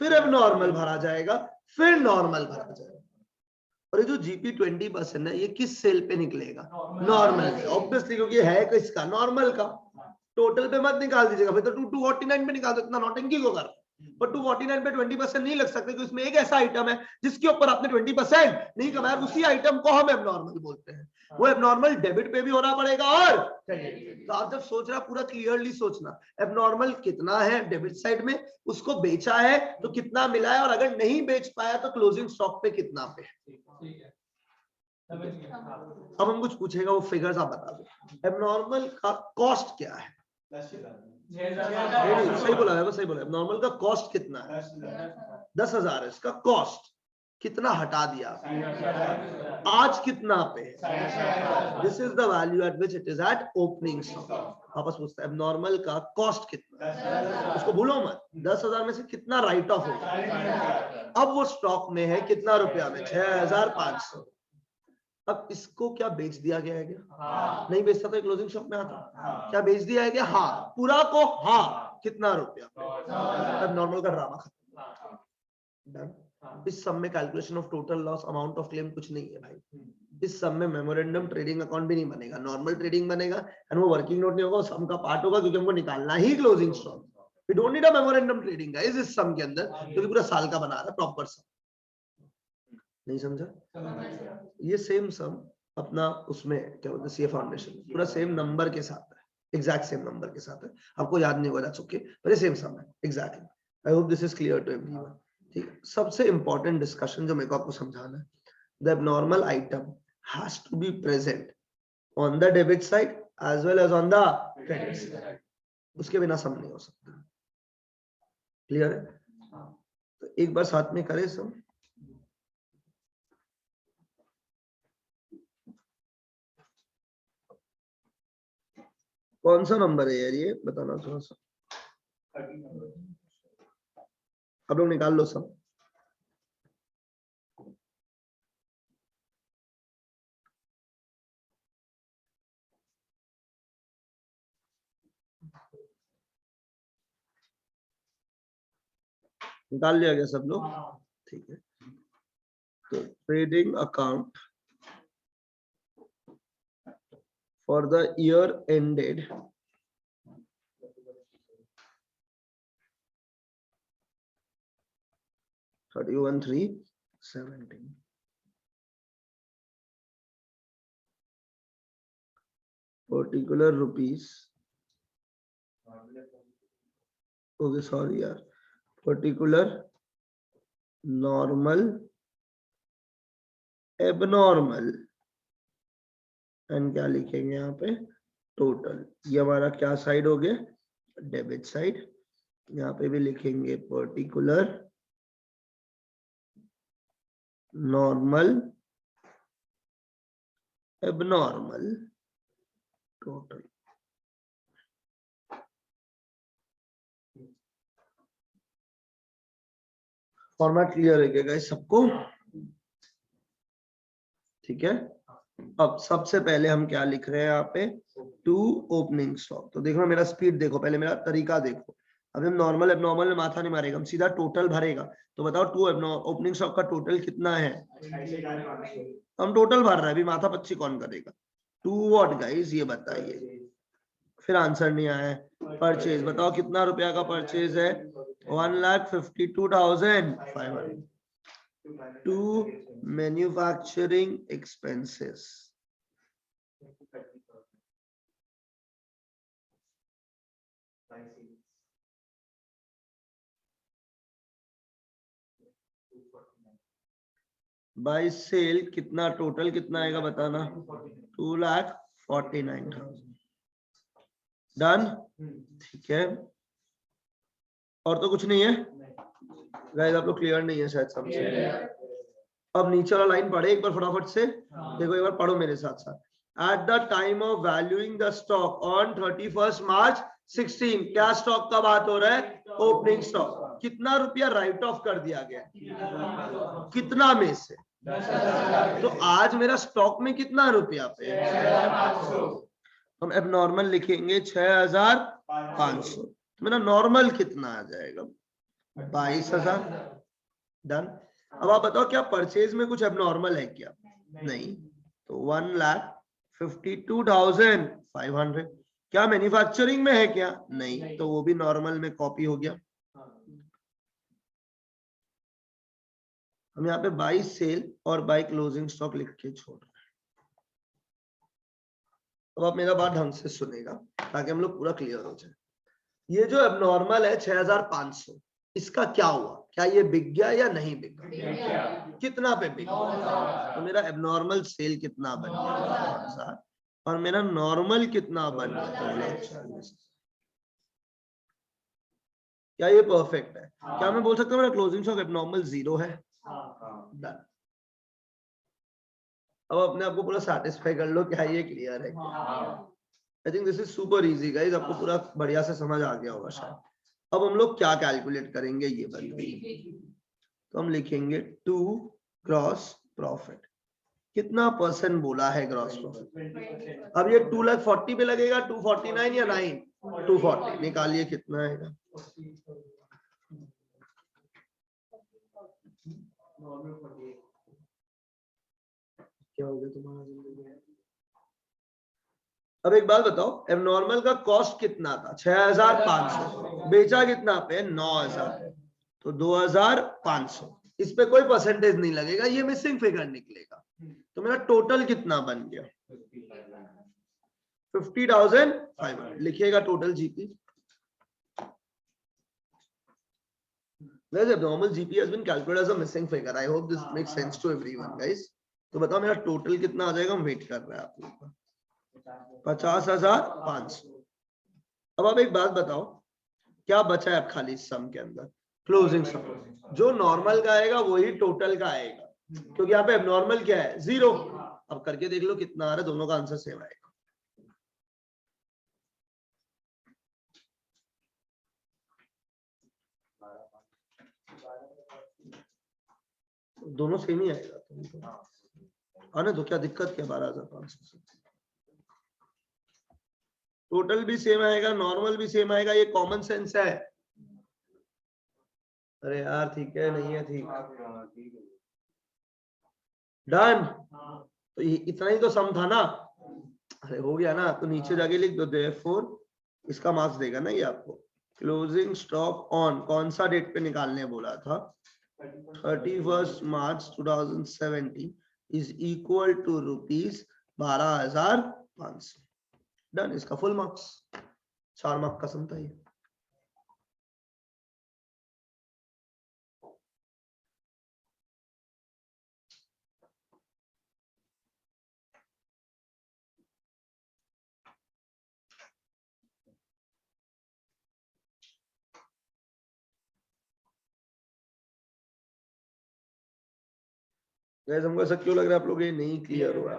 फिर एबनॉर्मल भरा जाएगा, फिर नॉर्मल भरा जाएगा। और ये जो जीपी 20% है ये किस सेल पे निकलेगा, नॉर्मल पे, ऑब्वियसली, क्योंकि है किसका, नॉर्मल का। टोटल पे मत निकाल दीजिएगा, फिर तो 249 पे निकाल दो, इतना नौटंकी को कर। पर 249 पे 20% नहीं लग सकते, क्योंकि इसमें एक ऐसा आइटम है जिसके ऊपर आपने 20% नहीं कमाया, उसी आइटम को हम एबनॉर्मल बोलते हैं। वो एबनॉर्मल डेबिट पे भी होना पड़ेगा और तो आप जब सोच रहा पूरा क्लियरली सोचना, एबनॉर्मल कितना है डेबिट साइड में, उसको बेचा है तो कितना मिला है, और अगर नहीं बेच पाया तो क्लोजिंग स्टॉक पे कितना पे। अब हम कुछ पूछेगा, वो फिगर्स आप बता दो। एबनॉर्मल का कॉस्ट क्या है? सही बोला है, सही बोला। एबनॉर्मल का कॉस्ट कितना है? 10,000 है इसका कॉस्ट। कितना हटा दिया? आज कितना पे? This is the value eight which it is eight opening stock. वापस पूछता है एबनॉर्मल का कॉस्ट कितना, उसको भूलो मत। 10,000 में से कितना राइट ऑफ होगा? अब वो स्टॉक में है कितना रुपया में? 6,500। अब इसको क्या बेच दिया गया है क्या? नहीं बेचता तो क्लोजिंग शॉप में आता। क्या बेच दिया है क्या? हाँ। पूरा को? हाँ। कितना रुपया? अब नॉर्मल का ड्रामा खत्म। इस सब में calculation of total loss, amount of claim कुछ नहीं है भाई। इस सब में मेमोरेंडम ट्रेडिंग अकाउंट भी नहीं बनेगा, नॉर्मल ट्रेडिंग बनेगा, एंड वो वर्किंग नोट नहीं होगा, सम का पार्ट होगा, क्योंकि हमको निकालना ही closing stock. We don't need a memorandum trading guys इस सम के अंदर, क्योंकि पूरा साल का बना रहा है प्रॉपर सम। नहीं समझा? ये सेम सम अपना उसमें क्या बोलते हैं सीए फाउंडेशन, पूरा सेम नंबर के साथ है, एग्जैक्ट सेम नंबर के साथ है। आपको याद नहीं होगा, दैट्स ओके, पर ये सेम सम है exactly. I hope this is clear to everyone. ठीक है, सबसे इंपॉर्टेंट डिस्कशन जो मेरे को आपको समझाना है, the abnormal item has to be present on the debit side as well as on the credit side. उसके बिना सम नहीं हो सकता। क्लियर है? तो एक बार साथ में करें सम। कौन सा नंबर है यार ये, बताना थोड़ा सा। आप लोग निकाल लो सब। निकाल लिया गया सब लोग? ठीक है। तो trading account for the year ended 31/3/17, particular rupees, okay sorry यार, पर्टिकुलर, नॉर्मल, एबनॉर्मल, एंड क्या लिखेंगे यहाँ पे? टोटल। ये हमारा क्या साइड हो गया? Debit side. यहाँ पे भी लिखेंगे particular, normal, abnormal, total. Format clear है क्या गाइस सबको? ठीक है। अब सबसे पहले हम क्या लिख रहे हैं यहाँ पे? To opening stock. तो देखो मेरा स्पीड देखो, पहले मेरा तरीका देखो। अब हम नॉर्मल एबनॉर्मल में माथा नहीं मारेगा, हम सीधा टोटल भरेगा। तो बताओ टू ओपनिंग स्टॉक का टोटल कितना है? हम टोटल भर रहे हैं, अभी माथा पच्ची कौन करेगा? टू व्हाट गाइस ये बताइए। फिर आंसर नहीं आया है। परचेज बताओ कितना रुपया का परचेज है? 1,52,500। To manufacturing expenses, by sale कितना टोटल कितना आएगा बताना? 2,49,000। डन? ठीक है। और तो कुछ नहीं है गाइस, आप लोग क्लियर नहीं है शायद समझे। अब नीचे वाला लाइन पढ़े एक बार फटाफट से। देखो एक बार पढ़ो मेरे साथ साथ। At the time of valuing the stock on 31 मार्च 16, क्या स्टॉक का बात हो रहा है? Opening stock. कितना रुपया राइट ऑफ कर दिया गया? कितना में से? तो आज मेरा स्टॉक में कितना रुपया पे? हम एबनॉर्मल लिखेंगे 6,500। मेरा नॉर्मल कितना आ जाएगा? 22,000। डन। अब आप बताओ क्या परचेज में कुछ एबनॉर्मल है क्या? नहीं। तो 1,52,500। क्या मैन्युफैक्चरिंग में है क्या? नहीं। तो वो भी नॉर्मल में कॉपी हो गया। हम यहाँ पे बाई सेल और बाई क्लोजिंग स्टॉक लिख के छोड़ रहे हैं। अब आप मेरा बात ढंग से सुनेगा ताकि हम लोग पूरा क्लियर हो जाए। ये जो एबनॉर्मल है 6500, इसका क्या हुआ? क्या ये बिक गया या नहीं बिक गया? कितना पे बिक गया? तो मेरा एबनॉर्मल सेल कितना बन गया? 9000 और मेरा नॉर्मल कितना बन गया? 40। क्या ये परफेक्ट है? क्या मैं बोल सकता हूँ मेरा क्लोजिंग स्टॉक एबनॉर्मल 0 है? डन। अब अपने आप को पूरा सेटिस्फाई कर लो, क्या ये क्लियर है? I think this is super easy guys, आपको पूरा बढ़िया से समझ आ गया होगा शायद। अब हम लोग क्या कैलकुलेट करेंगे, ये बताइए। तो हम लिखेंगे टू ग्रॉस प्रॉफिट। कितना परसेंट बोला है ग्रॉस प्रॉफिट? अब ये 2,40,000 पे लगेगा, 249 या 9? 240। निकालिए कितना आएगा? क्या हो गया तुम्हारा जिंदगी में? अब एक बात बताओ, एबनॉर्मल का कॉस्ट कितना था? 6500। बेचा कितना पे? 9000। तो 2500। इस पे कोई परसेंटेज नहीं लगेगा, ये मिसिंग फिगर निकलेगा। तो मेरा टोटल कितना बन गया? 50,500 लिखिएगा total GP. Guys, abnormal GP has been calculated as a missing figure. I hope this makes sense to everyone, guys. तो बताओ मेरा टोटल कितना आ जाएगा? हम वेट कर रहे हैं आप लोग का। 50,500। अब आप एक बात बताओ, क्या बचा है अब खाली सम के अंदर? क्लोजिंग सम। जो नॉर्मल का आएगा वही टोटल का आएगा, क्योंकि यहाँ पे एबनॉर्मल क्या है? 0। अब करके देख लो कितना आ रहा है, दोनों का आंसर सेम आएगा। दोनों सेम ही आएगा। आने तो क्या दिक्कत क्या? 12,500 से टोटल भी सेम आएगा, नॉर्मल भी सेम आएगा, ये कॉमन सेंस है। अरे यार ठीक है, नहीं है ठीक? डन। तो इतना ही तो सम था ना? अरे हो गया ना? तो नीचे जाके लिख दो देयरफॉर, इसका मार्क्स देगा ना ये आपको। क्लोजिंग स्टॉक ऑन कौन सा डेट पे निकालने बोला था? 31 मार्च 2017 इज इक्वल टू ₹12,500। डन। इसका फुल मार्क्स, 4 मार्क का सम था ये। गाइस हमको ऐसा क्यों लग रहा है आप लोग ये नहीं क्लियर हुआ?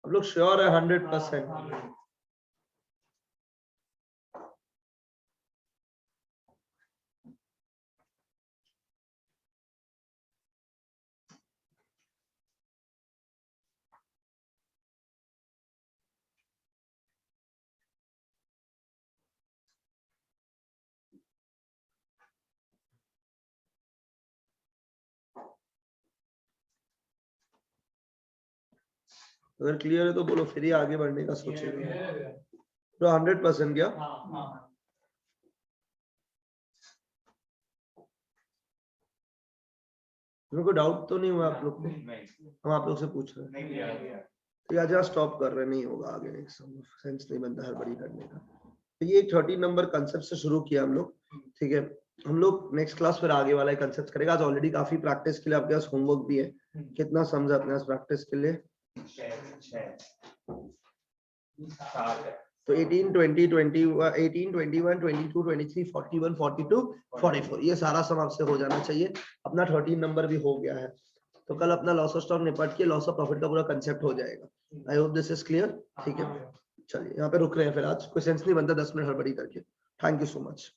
आप लोग श्योर है 100%? अगर क्लियर है तो बोलो, फिर ही आगे बढ़ने का सोचेगा। तो 100% क्या? मेरे को डाउट तो नहीं हुआ आप लोग को? हम आप लोग से पूछ रहे हैं। तो आज स्टॉप कर रहे, नहीं होगा आगे, सेंस नहीं बनता हड़बड़ी करने का। तो ये 30 नंबर कंसेप्ट से शुरू किया हम लोग, ठीक है। हम लोग नेक्स्ट क्लास फिर आगे वाला कंसेप्ट करेगा। आज ऑलरेडी काफी प्रैक्टिस के लिए आपके पास होमवर्क भी है। कितना समझा अपने पास प्रैक्टिस के लिए? तो 18, 20, 18, 21, 22, 23, 41, 42, 44 ये सारा सम आपसे हो जाना चाहिए। अपना 13 नंबर भी हो गया है, तो कल अपना लॉस ऑफ स्टॉक निपट के लॉस ऑफ प्रॉफिट का पूरा कंसेप्ट हो जाएगा। आई होप दिस इज क्लियर, ठीक है। चलिए यहाँ पे रुक रहे हैं फिर, आज कोई सेंस नहीं बनता 10 मिनट हड़बड़ी करके। Thank you so much.